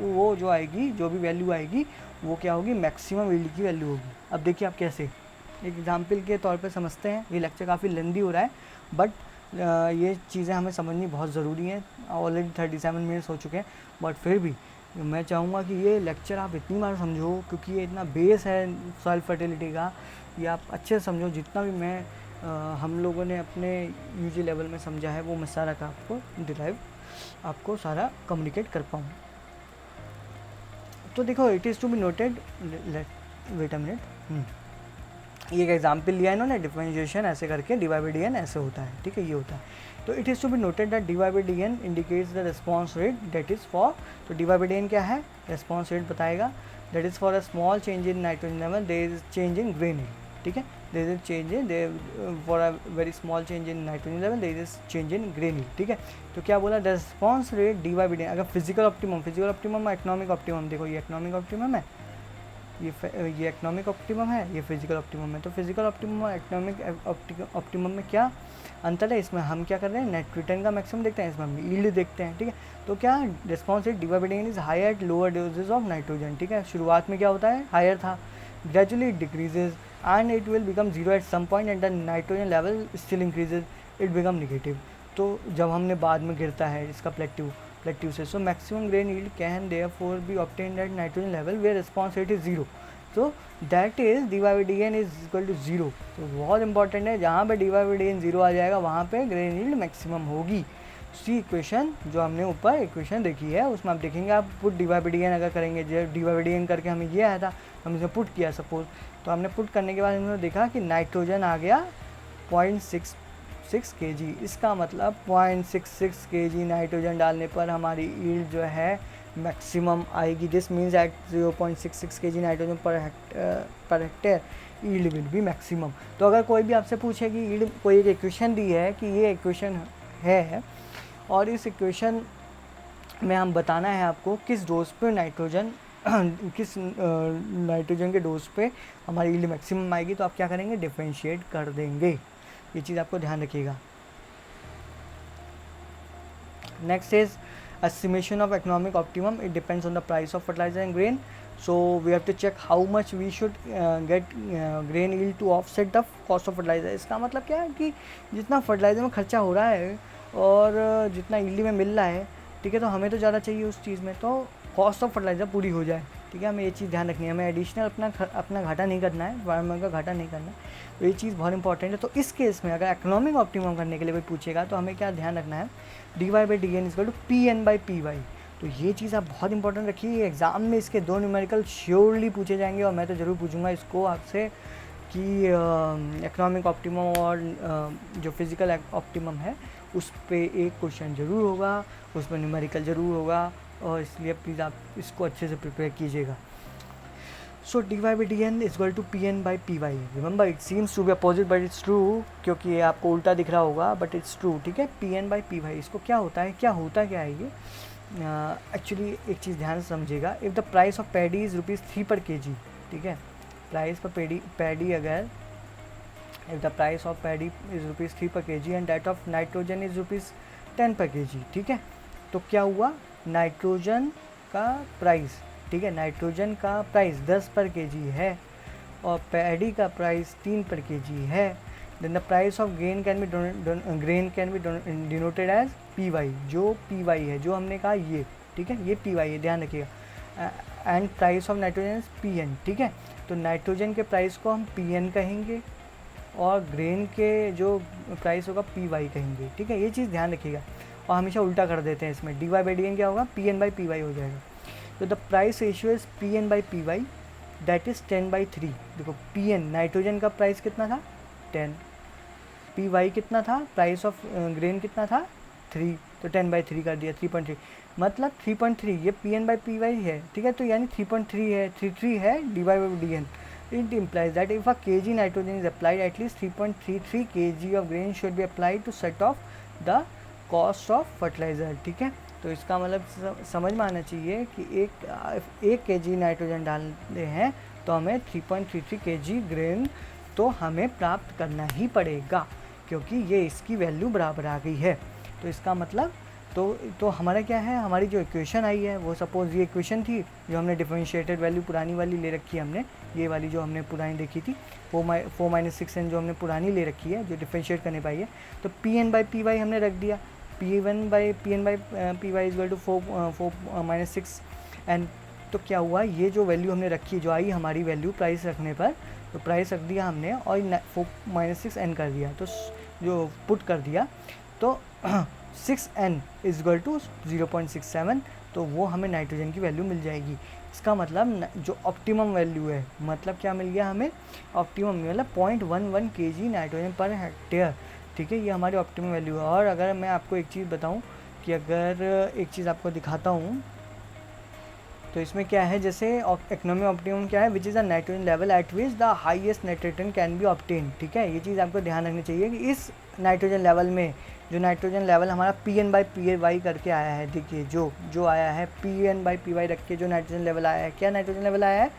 A: वो जो आएगी, जो भी वैल्यू आएगी वो क्या होगी? मैक्सिमम यील्ड की वैल्यू होगी। अब देखिए आप कैसे एक एग्जाम्पल के तौर पे समझते हैं। ये लेक्चर काफ़ी लेंदी हो रहा है, बट ये चीज़ें हमें समझनी बहुत ज़रूरी हैं। ऑलरेडी 37 मिनट्स हो चुके हैं, बट फिर भी मैं चाहूँगा कि ये लेक्चर आप इतनी बार समझो, क्योंकि ये इतना बेस है सॉइल फर्टिलिटी का, ये आप अच्छे से समझो। जितना भी हम लोगों ने अपने यूजी लेवल में समझा है वो मैं सारा का आपको सारा कम्युनिकेट कर पाऊँ। तो देखो, it is to be noted, wait a minute, ये एक एग्जाम्पल लिया है इन्होंने, डिफरेंशिएशन ऐसे करके dy/dn ऐसे होता है, ठीक है, ये होता है। तो it is to be noted that dy/dn indicates the response rate that is for, तो dy/dn क्या है? रिस्पॉन्स रेट बताएगा। That is for a small change in nitrogen level there is change in grain yield, ठीक है, there is change in for a very small change in nitrogen level there is change in grain yield, ठीक है। तो क्या बोला? The response rate dy/dn। अगर physical optimum economic optimum, देखो ये इकोनॉमिक ऑप्टिमम है, ये इकोनॉमिक ऑप्टिमम है, ये फिजिकल ऑप्टिमम है। तो फिजिकल ऑप्टिमम और इकोनॉमिक ऑप्टिमम में क्या अंतर है? इसमें हम क्या कर रहे हैं? नेट रिटर्न का मैक्सिमम देखते हैं, इसमें हम यील्ड देखते हैं, ठीक है। तो क्या response rate dy/dn is higher at lower doses of nitrogen, ठीक है। शुरुआत में क्या होता है? हायर था, gradually it decreases and it will become 0 at some point and the nitrogen level still increases, it become negative. तो जब हमने बाद में गिरता है इसका प्लेट्यू से, so maximum grain yield can therefore be obtained at nitrogen level where response rate is 0, so that is dy/dn is equal to 0। तो बहुत इंपॉर्टेंट है, जहाँ पे dy/dn 0 आ जाएगा वहाँ पे ग्रेन यील्ड मैक्सिमम होगी। सी इक्वेशन जो हमने ऊपर इक्वेशन देखी है उसमें आप देखेंगे, आप पुट dy/dn अगर करेंगे, जब dy/dn करके हमें ये आया था, हम इसे पुट किया सपोज, तो हमने पुट करने के बाद हमने देखा कि नाइट्रोजन आ गया 0.66 kg। इसका मतलब 0.66 kg नाइट्रोजन डालने पर हमारी यील्ड जो है मैक्सिमम आएगी। This means at 0.66 kg nitrogen per hectare yield will be maximum. तो अगर कोई भी आपसे पूछे कि यील्ड, कोई एक इक्वेशन दी है कि ये इक्वेशन है और इस इक्वेशन में हम बताना है आपको किस डोज पे नाइट्रोजन किस नाइट्रोजन के डोज पे हमारी यील्ड मैक्सिमम आएगी, तो आप क्या करेंगे, डिफरेंशिएट कर देंगे। ये चीज़ आपको ध्यान रखिएगा। Next is estimation of economic optimum. It depends on the price of fertilizer and grain, so we have to check how much we should get grain yield to offset the cost of fertilizer. इसका मतलब क्या है कि जितना fertiliser में खर्चा हो रहा है और जितना यील्ड में मिल रहा है, ठीक है, तो हमें तो ज़्यादा चाहिए उस चीज़ में, तो कॉस्ट ऑफ फर्टिलाइज़र पूरी हो जाए, ठीक है। हमें ये चीज़ ध्यान रखनी है, हमें एडिशनल अपना घाटा नहीं करना है, फार्मर का घाटा नहीं करना है, तो ये चीज़ बहुत इंपॉर्टेंट है। तो इस केस में अगर इकोनॉमिक ऑप्टिमम करने के लिए कोई पूछेगा तो हमें क्या ध्यान रखना है, dy/dn इक्वल टू pn/py। तो ये चीज़ आप बहुत इंपॉर्टेंट रखिए, एग्ज़ाम में इसके 2 न्यूमेरिकल श्योरली पूछे जाएंगे और मैं तो ज़रूर पूछूंगा इसको आपसे कि इकोनॉमिक ऑप्टिमम और जो फिज़िकल ऑप्टिमम है उस पर एक क्वेश्चन ज़रूर होगा, उस पर न्यूमेरिकल ज़रूर होगा, और इसलिए प्लीज़ आप इसको अच्छे से प्रिपेयर कीजिएगा। So dy/dn is equal to pn/py। Remember it seems to be opposite but it's true, क्योंकि ये आपको उल्टा दिख रहा होगा बट इट्स ट्रू, ठीक है। pn/py इसको क्या होता है, क्या है ये एक्चुअली एक चीज़ ध्यान से समझिएगा। If the price of paddy is ₹3 पर kg, ठीक है, प्राइस पर पैडी अगर if the price of paddy is ₹3 पर kg and that of nitrogen is ₹10 पर kg, ठीक है, तो क्या हुआ, नाइट्रोजन का प्राइस, ठीक है, नाइट्रोजन का प्राइस 10 पर kg है और पैडी का प्राइस 3 पर kg है, then the price of grain can be denoted as py, जो py है, जो हमने कहा ये, ठीक है, ये py है, ध्यान रखिएगा। And price of nitrogen is pn, ठीक है, तो नाइट्रोजन के प्राइस को हम pn कहेंगे और ग्रेन के जो प्राइस होगा py कहेंगे, ठीक है, ये चीज़ ध्यान रखिएगा। और हमेशा उल्टा कर देते हैं, इसमें dy/dn क्या होगा, pn/py हो जाएगा। तो the price ratio is pn/py that is 10/3। देखो pn नाइट्रोजन का प्राइस कितना था 10, py कितना था, प्राइस ऑफ ग्रेन कितना था 3, तो 10/3 कर दिया, 3.3, मतलब 3.3 ये pn/py है, ठीक है, तो यानी 3.3 है, 33 है dy/dn। It implies that if a kg nitrogen is applied, at least 3.33 kg of grain should be applied to set off the cost of fertilizer, ठीक है। तो इसका मतलब समझ में आना चाहिए कि एक kg नाइट्रोजन डालते हैं तो हमें 3.33 kg ग्रेन तो हमें प्राप्त करना ही पड़ेगा, क्योंकि ये इसकी वैल्यू बराबर आ गई है। तो इसका मतलब तो हमारा क्या है, हमारी जो इक्वेशन आई है वो सपोज ये इक्वेशन थी जो हमने डिफरेंशिएटेड वैल्यू पुरानी वाली ले रखी है हमने, ये वाली जो हमने पुरानी देखी थी 4-6n जो हमने पुरानी ले रखी है जो डिफरेंशिएट करने पाई है, तो pn/py हमने रख दिया, pn/py is equal to 4-6 and, तो क्या हुआ, ये जो वैल्यू हमने रखी जो आई हमारी वैल्यू प्राइस रखने पर, तो प्राइस रख दिया हमने और 4-6n कर दिया, तो जो पुट कर दिया तो 6n इज इक्वल टू 0.67, तो वो हमें नाइट्रोजन की वैल्यू मिल जाएगी। इसका मतलब जो ऑप्टिमम वैल्यू है, मतलब क्या मिल गया हमें, ऑप्टिमम मतलब 0.11 kg नाइट्रोजन पर हेक्टेयर, ठीक है, ये हमारी ऑप्टिमम वैल्यू है। और अगर मैं आपको एक चीज़ बताऊं कि अगर एक चीज़ आपको दिखाता हूं तो इसमें क्या है, जैसे इकोनॉमिक ऑप्टिमम क्या है, विच is the nitrogen level at which the highest nitrogen can be obtain, ठीक है, ये चीज़ आपको ध्यान रखनी चाहिए कि इस नाइट्रोजन लेवल में जो नाइट्रोजन लेवल हमारा pn/py करके आया है, देखिए जो आया है pn/py रख के जो नाइट्रोजन लेवल आया है, क्या नाइट्रोजन लेवल आया है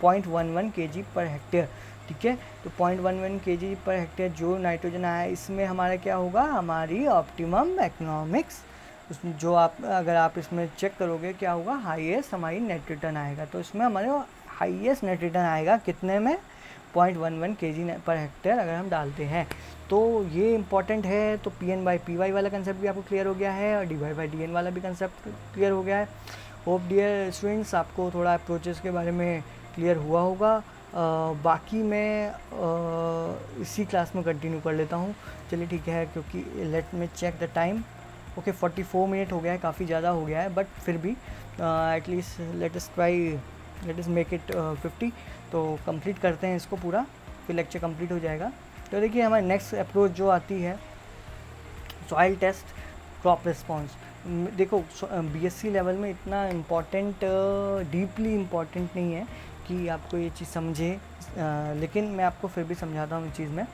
A: 0.11 kg पर हेक्टेयर, ठीक है, तो 0.11 kg पर हेक्टेयर जो नाइट्रोजन आया है, इसमें हमारा क्या होगा, हमारी ऑप्टिमम इकोनॉमिक्स, उसमें जो अगर आप इसमें चेक करोगे क्या होगा, हाईएस्ट हमारी नेट रिटर्न आएगा, तो इसमें हमारे हाईएस्ट नेट रिटर्न आएगा कितने में, 0.11 kg पर हेक्टेयर अगर हम डालते हैं। तो ये इंपॉर्टेंट है। तो pn/py वाला कंसेप्ट भी आपको क्लियर हो गया है और dy/dn वाला भी कंसेप्ट क्लियर हो गया है। होप डियर स्टूडेंट्स आपको थोड़ा अप्रोचेस के बारे में क्लियर हुआ होगा। बाकी मैं इसी क्लास में कंटिन्यू कर लेता हूँ। चलिए ठीक है, क्योंकि let me check the time. Okay 44 minute हो गया है, काफ़ी ज़्यादा हो गया है, बट फिर भी at least let us make it 50। तो कंप्लीट करते हैं इसको पूरा, फिर लेक्चर कंप्लीट हो जाएगा। तो देखिए हमारी नेक्स्ट अप्रोच जो आती है सॉइल टेस्ट क्रॉप रिस्पॉन्स। देखो बीएससी लेवल में इतना इम्पोर्टेंट, डीपली इम्पोर्टेंट नहीं है कि आपको ये चीज़ समझे, लेकिन मैं आपको फिर भी समझाता हूँ इस चीज़ में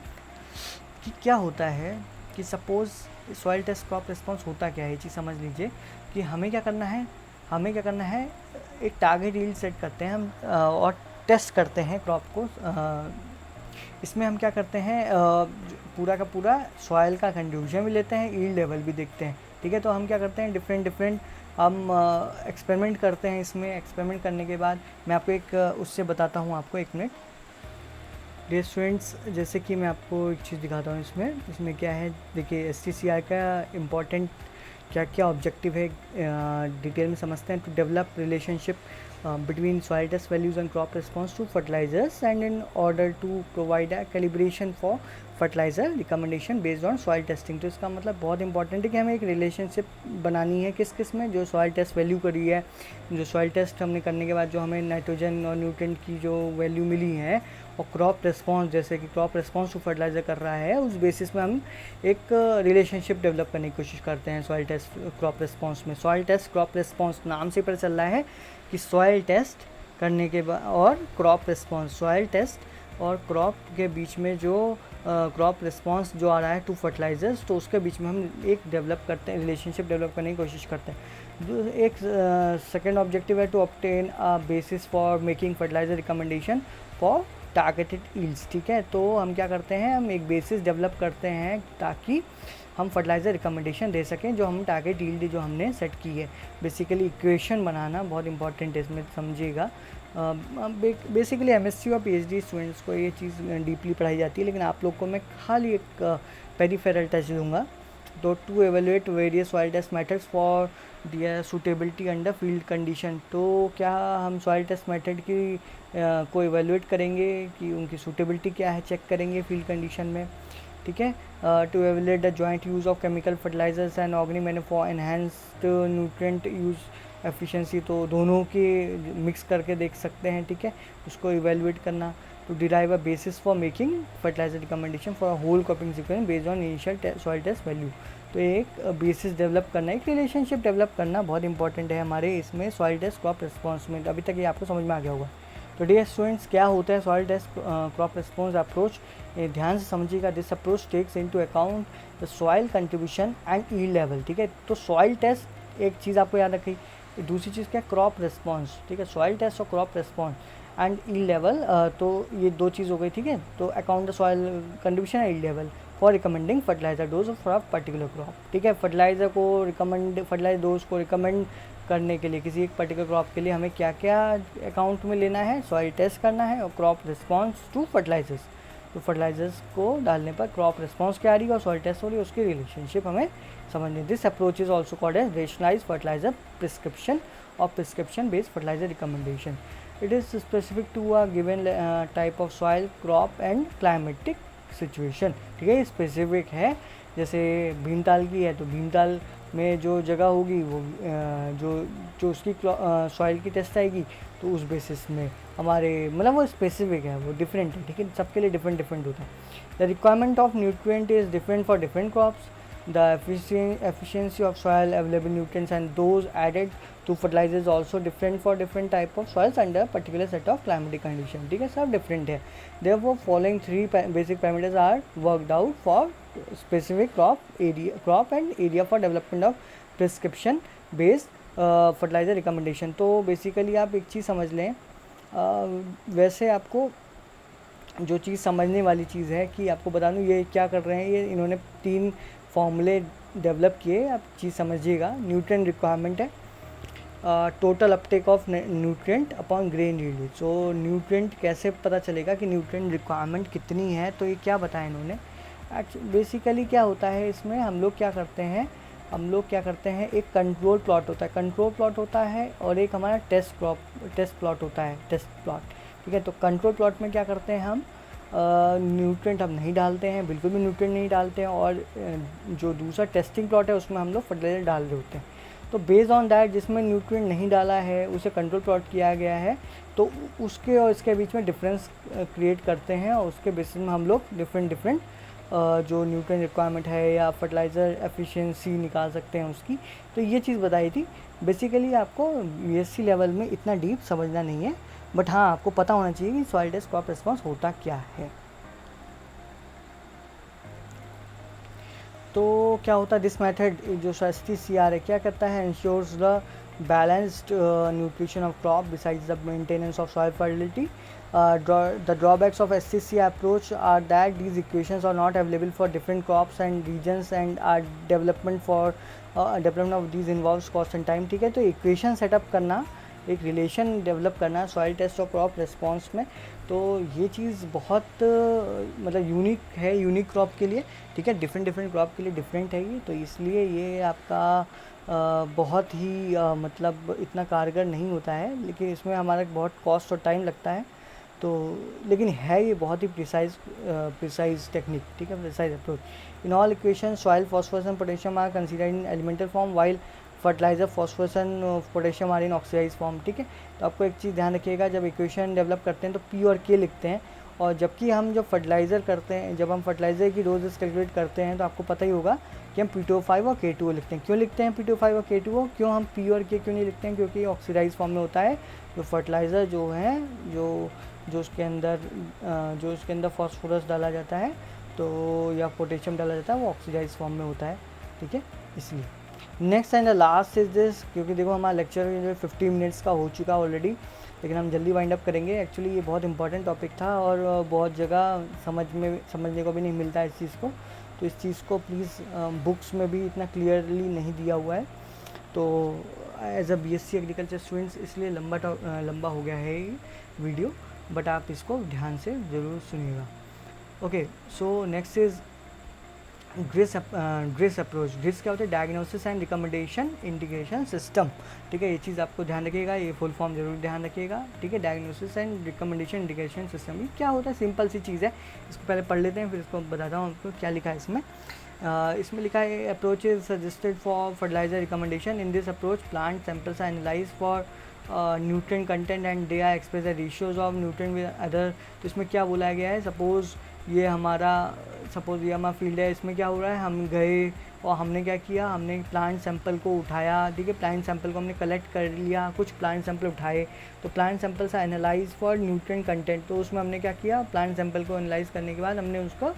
A: कि क्या होता है कि suppose soil test crop response होता क्या है, ये चीज़ समझ लीजिए कि हमें क्या करना है, एक टारगेट यील्ड सेट करते हैं हम और टेस्ट करते हैं क्रॉप को। इसमें हम क्या करते हैं, पूरा का पूरा सॉइल का कंडीशन भी लेते हैं, यील्ड लेवल भी देखते हैं, ठीक है। तो हम क्या करते हैं, डिफरेंट हम एक्सपेरिमेंट करते हैं। इसमें एक्सपेरिमेंट करने के बाद मैं आपको एक उससे बताता हूँ, आपको 1 मिनट। डियर स्टूडेंट्स, जैसे कि मैं आपको एक चीज़ दिखाता हूँ इसमें क्या है। देखिए एसटीसीआर का इम्पोर्टेंट क्या क्या ऑब्जेक्टिव है, डिटेल में समझते हैं। To develop relationship between soil test values and crop response to fertilizers, and in order to provide a calibration for fertilizer recommendation based on soil testing। तो इसका मतलब बहुत इंपॉर्टेंट है कि हमें एक रिलेशनशिप बनानी है किस में, जो सॉइल टेस्ट वैल्यू करी है, जो सॉइल टेस्ट हमने करने के बाद जो हमें नाइट्रोजन और न्यूट्रिएंट की जो वैल्यू मिली है, और क्रॉप रिस्पॉन्स, जैसे कि क्रॉप रिस्पॉन्स टू फर्टिलाइज़र कर रहा है, उस बेसिस में हम एक रिलेशनशिप डेवलप करने की कोशिश करते हैं सॉइल टेस्ट क्रॉप रिस्पॉन्स में। सॉइल टेस्ट क्रॉप रिस्पॉन्स नाम से पता चल रहा है कि सॉइल टेस्ट करने के बाद और क्रॉप रिस्पॉन्स, सॉइल टेस्ट और क्रॉप के बीच में जो क्रॉप रिस्पॉन्स जो आ रहा है टू फर्टिलाइजर्स, तो उसके बीच में हम एक डेवलप करते हैं, रिलेशनशिप डेवलप करने की कोशिश करते हैं। जो एक सेकेंड ऑब्जेक्टिव है, to obtain a basis for making fertiliser recommendation for targeted yields, ठीक है। तो हम क्या करते हैं, हम एक बेसिस डेवलप करते हैं ताकि हम फर्टिलाइज़र रिकमेंडेशन दे सकें जो हम टारगेट यील्ड जो हमने सेट की है। बेसिकली इक्वेशन बनाना बहुत इंपॉर्टेंट है, इसमें समझिएगा। बेसिकली एमएससी और पीएचडी स्टूडेंट्स को ये चीज़ डीपली पढ़ाई जाती है, लेकिन आप लोग को मैं खाली एक पेरिफेरल टच दूंगा। तो to evaluate various soil test methods for their suitability under field condition. तो क्या हम सॉइल टेस्ट मेथड की को एवेलुएट करेंगे कि उनकी सूटेबिलिटी क्या है, चेक करेंगे फील्ड कंडीशन में, ठीक है। To evaluate the joint use of chemical fertilisers and organic manure for enhanced nutrient use efficiency. तो दोनों के मिक्स करके देख सकते हैं, ठीक है, उसको इवेलुएट करना। To derive a basis for making fertiliser recommendation for a whole cropping sequence based on initial soil test value. तो एक बेसिस डेवलप करना, एक रिलेशनशिप डेवलप करना बहुत इंपॉर्टेंट है हमारे इसमें सॉइल टेस्ट क्रॉप रिस्पॉन्स में। अभी तक ये आपको समझ में आ गया होगा। तो डियर स्टूडेंट्स, क्या होता है soil test crop response approach, ध्यान से समझिएगा। This approach takes into account the soil contribution and yield level, ठीक है। तो सॉइल टेस्ट एक चीज़ आपको याद रखी, दूसरी चीज़ क्या, क्रॉप रिस्पॉन्स, ठीक है। सॉइल टेस्ट और crop response and yield level, तो ये दो चीज़ हो गई, ठीक है। तो account the soil contribution and yield level for recommending fertiliser dose for a particular crop, ठीक है। फर्टिलाइजर डोज को रिकमेंड करने के लिए किसी एक पर्टिकुलर क्रॉप के लिए हमें क्या क्या अकाउंट में लेना है, सॉइल टेस्ट करना है और क्रॉप रिस्पॉन्स टू फर्टिलाइजर्स। तो फर्टिलाइजर्स को डालने पर क्रॉप रिस्पॉन्स क्या आ रही है और सॉइल टेस्ट हो रही है, उसकी रिलेशनशिप हमें समझनी। This approach is also called as rationalized fertilizer prescription और prescription based fertilizer recommendation. It is specific to a given type of soil, crop and climatic situation, ठीक है। ये स्पेसिफिक है, जैसे भीमताल की है तो भीमताल में जो जगह होगी वो जो उसकी सॉइल की टेस्ट आएगी, तो उस बेसिस में हमारे मतलब वो स्पेसिफिक है, वो डिफरेंट है, ठीक है। सबके लिए डिफरेंट होता है। The requirement of nutrient is different for different crops. The efficiency of soil available nutrients and those added to fertilizers also different for different type of soils under particular set of climatic condition, ठीक है, सब different है। Therefore following three basic parameters are worked out for specific crop and area for development of prescription based fertilizer recommendation। तो basically आप एक चीज़ समझ लें, वैसे आपको जो चीज़ समझने वाली चीज़ है कि आपको बता दूँ ये क्या कर रहे हैं, ये इन्होंने 3 फॉर्मूले डेवलप किए, आप चीज़ समझिएगा। न्यूट्रिएंट रिक्वायरमेंट है, total Uptake of nutrient upon grain yield. So nutrient कैसे पता चलेगा कि न्यूट्रिएंट रिक्वायरमेंट कितनी है, तो ये क्या बताया इन्होंने। बेसिकली क्या होता है इसमें, हम लोग क्या करते हैं, एक कंट्रोल प्लॉट होता है और एक हमारा टेस्ट प्लॉट होता है, ठीक है। तो कंट्रोल प्लॉट में क्या करते हैं हम, न्यूट्रिएंट हम नहीं डालते हैं, बिल्कुल भी न्यूट्रिएंट नहीं डालते हैं, और जो दूसरा टेस्टिंग प्लॉट है उसमें हम लोग फर्टिलाइजर डाल रहे होते हैं। तो बेस्ड ऑन दैट जिसमें न्यूट्रिएंट नहीं डाला है उसे कंट्रोल प्लॉट किया गया है, तो उसके और इसके बीच में डिफरेंस क्रिएट करते हैं और उसके बेसिस में हम लोग डिफरेंट जो न्यूट्रिएंट रिक्वायरमेंट है या फर्टिलाइज़र एफिशिएंसी निकाल सकते हैं उसकी। तो ये चीज़ बताई थी। बेसिकली आपको बीएससी लेवल में इतना डीप समझना नहीं है, बट हाँ आपको पता होना चाहिए कि सॉइल टेस्ट क्रॉप रिस्पॉन्स होता क्या है। तो क्या होता है, दिस मेथड जो STCR है क्या करता है, ensures the balanced nutrition of crop besides the maintenance of soil fertility. The drawbacks of STCR approach are that these equations are not available for different crops and regions and are development of these involves cost and time। ठीक है, तो equation setup करना, एक relation develop करना soil test और crop response में, तो ये चीज़ बहुत मतलब यूनिक है, यूनिक क्रॉप के लिए। ठीक है, डिफरेंट क्रॉप के लिए डिफरेंट है ये, तो इसलिए ये आपका बहुत ही मतलब इतना कारगर नहीं होता है, लेकिन इसमें हमारा बहुत कॉस्ट और टाइम लगता है। तो लेकिन है ये बहुत ही प्रिसाइज टेक्निक। ठीक है, precise approach. In all equation soil phosphorus and potassium are considered in elemental form while fertiliser phosphorus and potassium are in oxidise form. ठीक है, तो आपको एक चीज़ ध्यान रखिएगा, जब इक्वेशन डेवलप करते हैं तो P और K लिखते हैं, और जबकि हम जब फर्टिलाइज़र करते हैं, जब हम फर्टिलाइज़र की डोजेस कैलकुलेट करते हैं तो आपको पता ही होगा कि हम P2O5 और K2O लिखते हैं। क्यों लिखते हैं P2O5 और K2O, क्यों हम P और K क्यों नहीं लिखते हैं, क्योंकि ऑक्सीडाइज फॉर्म में होता है। जो फर्टिलाइज़र जो है जो उसके अंदर फॉस्फोरस डाला जाता है तो या पोटेशियम डाला जाता है, वो ऑक्सीडाइज फॉर्म में होता है। ठीक है, इसलिए next and the last is this, क्योंकि देखो हमारा लेक्चर 50 मिनट्स का हो चुका ऑलरेडी, लेकिन हम जल्दी वाइंड अप करेंगे। एक्चुअली ये बहुत इंपॉर्टेंट टॉपिक था और बहुत जगह समझने को भी नहीं मिलता है इस चीज़ को, तो इस चीज़ को प्लीज़ बुक्स में भी इतना क्लियरली नहीं दिया हुआ है। तो as a BSc agriculture students इसलिए लंबा हो गया है ये वीडियो, बट आप इसको ध्यान से ज़रूर सुनिएगा। Okay, so next is DRIS approach. DRIS क्या होता है, diagnosis and recommendation integration system. ठीक है, ये चीज़ आपको ध्यान रखिएगा, ये फुल फॉर्म जरूर ध्यान रखिएगा। ठीक है, diagnosis and recommendation integration system, ये क्या होता है, सिंपल सी चीज़ है। इसको पहले पढ़ लेते हैं, फिर इसको बताता हूँ आपको क्या लिखा है इसमें। इसमें लिखा है approach is suggested for fertiliser recommendation. In this approach plant samples are analyse for nutrient content and they are express the ratios of nutrient with other. तो इसमें क्या बोला गया है, सपोज़ ये हमारा फील्ड है, इसमें क्या हो रहा है, हम गए और हमने क्या किया, हमने प्लांट सैंपल को उठाया। ठीक है, प्लांट सैंपल को हमने कलेक्ट कर लिया, कुछ प्लांट सैंपल उठाए, तो प्लांट सैंपल से एनालाइज फॉर न्यूट्रिएंट कंटेंट। तो उसमें हमने क्या किया, प्लांट सैंपल को एनालाइज करने के बाद हमने उसको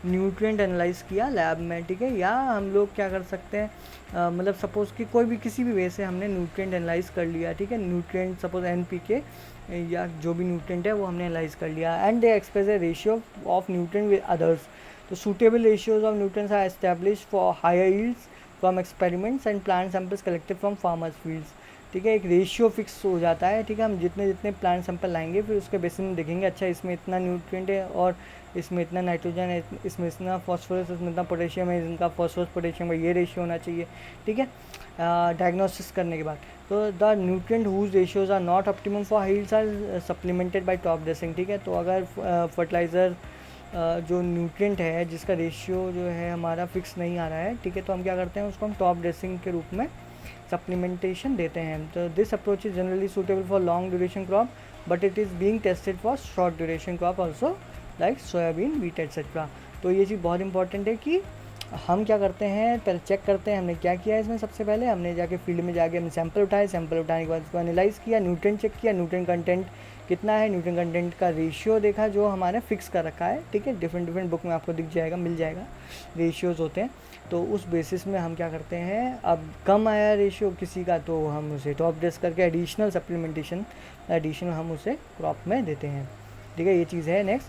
A: न्यूट्रिएंट एनालाइज किया लैब में। ठीक है, या हम लोग क्या कर सकते हैं, मतलब सपोज़ कि कोई भी किसी भी वे से हमने न्यूट्रिएंट एनालाइज कर लिया। ठीक है, न्यूट्रिएंट सपोज NPK या जो भी न्यूट्रिएंट है वो हमने एनालाइज कर लिया, and they express A ratio of nutrient with others. तो suitable ratios of nutrients are established for higher yields from experiments and plant samples collected from farmers fields। ठीक है, एक रेशियो फिक्स हो जाता है। ठीक है, हम जितने प्लांट सैंपल लाएंगे फिर उसके बेसिस में देखेंगे, अच्छा इसमें इतना न्यूट्रिएंट है और इसमें इतना नाइट्रोजन है, इसमें इतना फॉस्फोरस, इसमें इतना पोटेशियम है, इनका फॉस्फोरस पोटेशियम का ये रेशियो होना चाहिए। ठीक है, डायग्नोसिस करने के बाद तो the nutrient whose ratios are not optimum for yields are supplemented by top dressing. ठीक है, तो अगर फर्टिलाइज़र जो न्यूट्रिएंट है जिसका रेशियो जो है हमारा फिक्स नहीं आ रहा है, ठीक है, तो हम क्या करते हैं, उसको हम टॉप ड्रेसिंग के रूप में सप्लीमेंटेशन देते हैं। तो this approach is generally suitable for long duration crop, but it is being tested for short duration crop also like soybean, wheat etcetera. तो ये चीज़ बहुत इंपॉर्टेंट है कि हम क्या करते हैं, पहले चेक करते हैं हमने क्या किया है इसमें। सबसे पहले हमने जाके फील्ड में जाके हमने सैंपल उठाए, सैंपल उठाने के बाद उसको एनालाइज़ किया, न्यूट्रिएंट चेक किया, न्यूट्रिएंट कंटेंट कितना है, न्यूट्रिएंट कंटेंट का रेशियो देखा जो हमारे फिक्स कर रखा है। ठीक है, डिफरेंट बुक में आपको दिख जाएगा, मिल जाएगा, रेशियोज़ होते हैं। तो उस बेसिस में हम क्या करते हैं, अब कम आया रेशियो किसी का तो हम उसे टॉप ड्रेस करके एडिशनल सप्लीमेंटेशन एडिशनल हम उसे क्रॉप में देते हैं। ठीक है, ये चीज़ है। Next,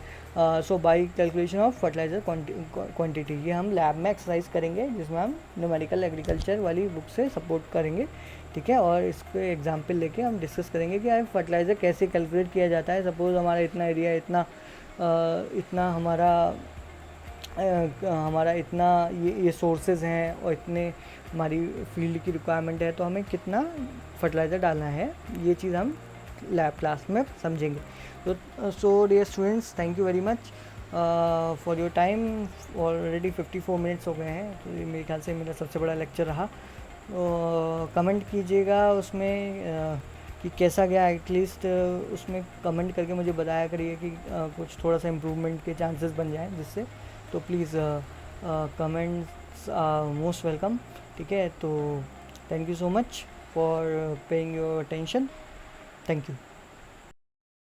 A: so by calculation of fertiliser quantity, ये हम लैब में एक्सरसाइज करेंगे जिसमें हम न्यूमेरिकल एग्रीकल्चर वाली बुक से सपोर्ट करेंगे। ठीक है, और इसको एग्जाम्पल लेके हम डिस्कस करेंगे कि यार फर्टिलाइज़र कैसे कैलकुलेट किया जाता है। सपोज़ हमारा इतना एरिया, इतना हमारा इतना ये सोर्सेज हैं और इतने हमारी फील्ड की रिक्वायरमेंट है, तो हमें कितना फर्टिलाइज़र डालना है, ये चीज़ हम लैब क्लास में समझेंगे। तो so dear students, thank you very much for your time. Already 54 minutes हो गए हैं, तो ये मेरे ख्याल से मेरा सबसे बड़ा लेक्चर रहा। कमेंट कीजिएगा उसमें कि कैसा गया, एटलीस्ट उसमें कमेंट करके मुझे बताया करिए कि कुछ थोड़ा सा इम्प्रूवमेंट के चांसेस बन जाएं जिससे। तो प्लीज़ कमेंट्स मोस्ट वेलकम, ठीक है। तो thank you so much for paying your attention, thank you.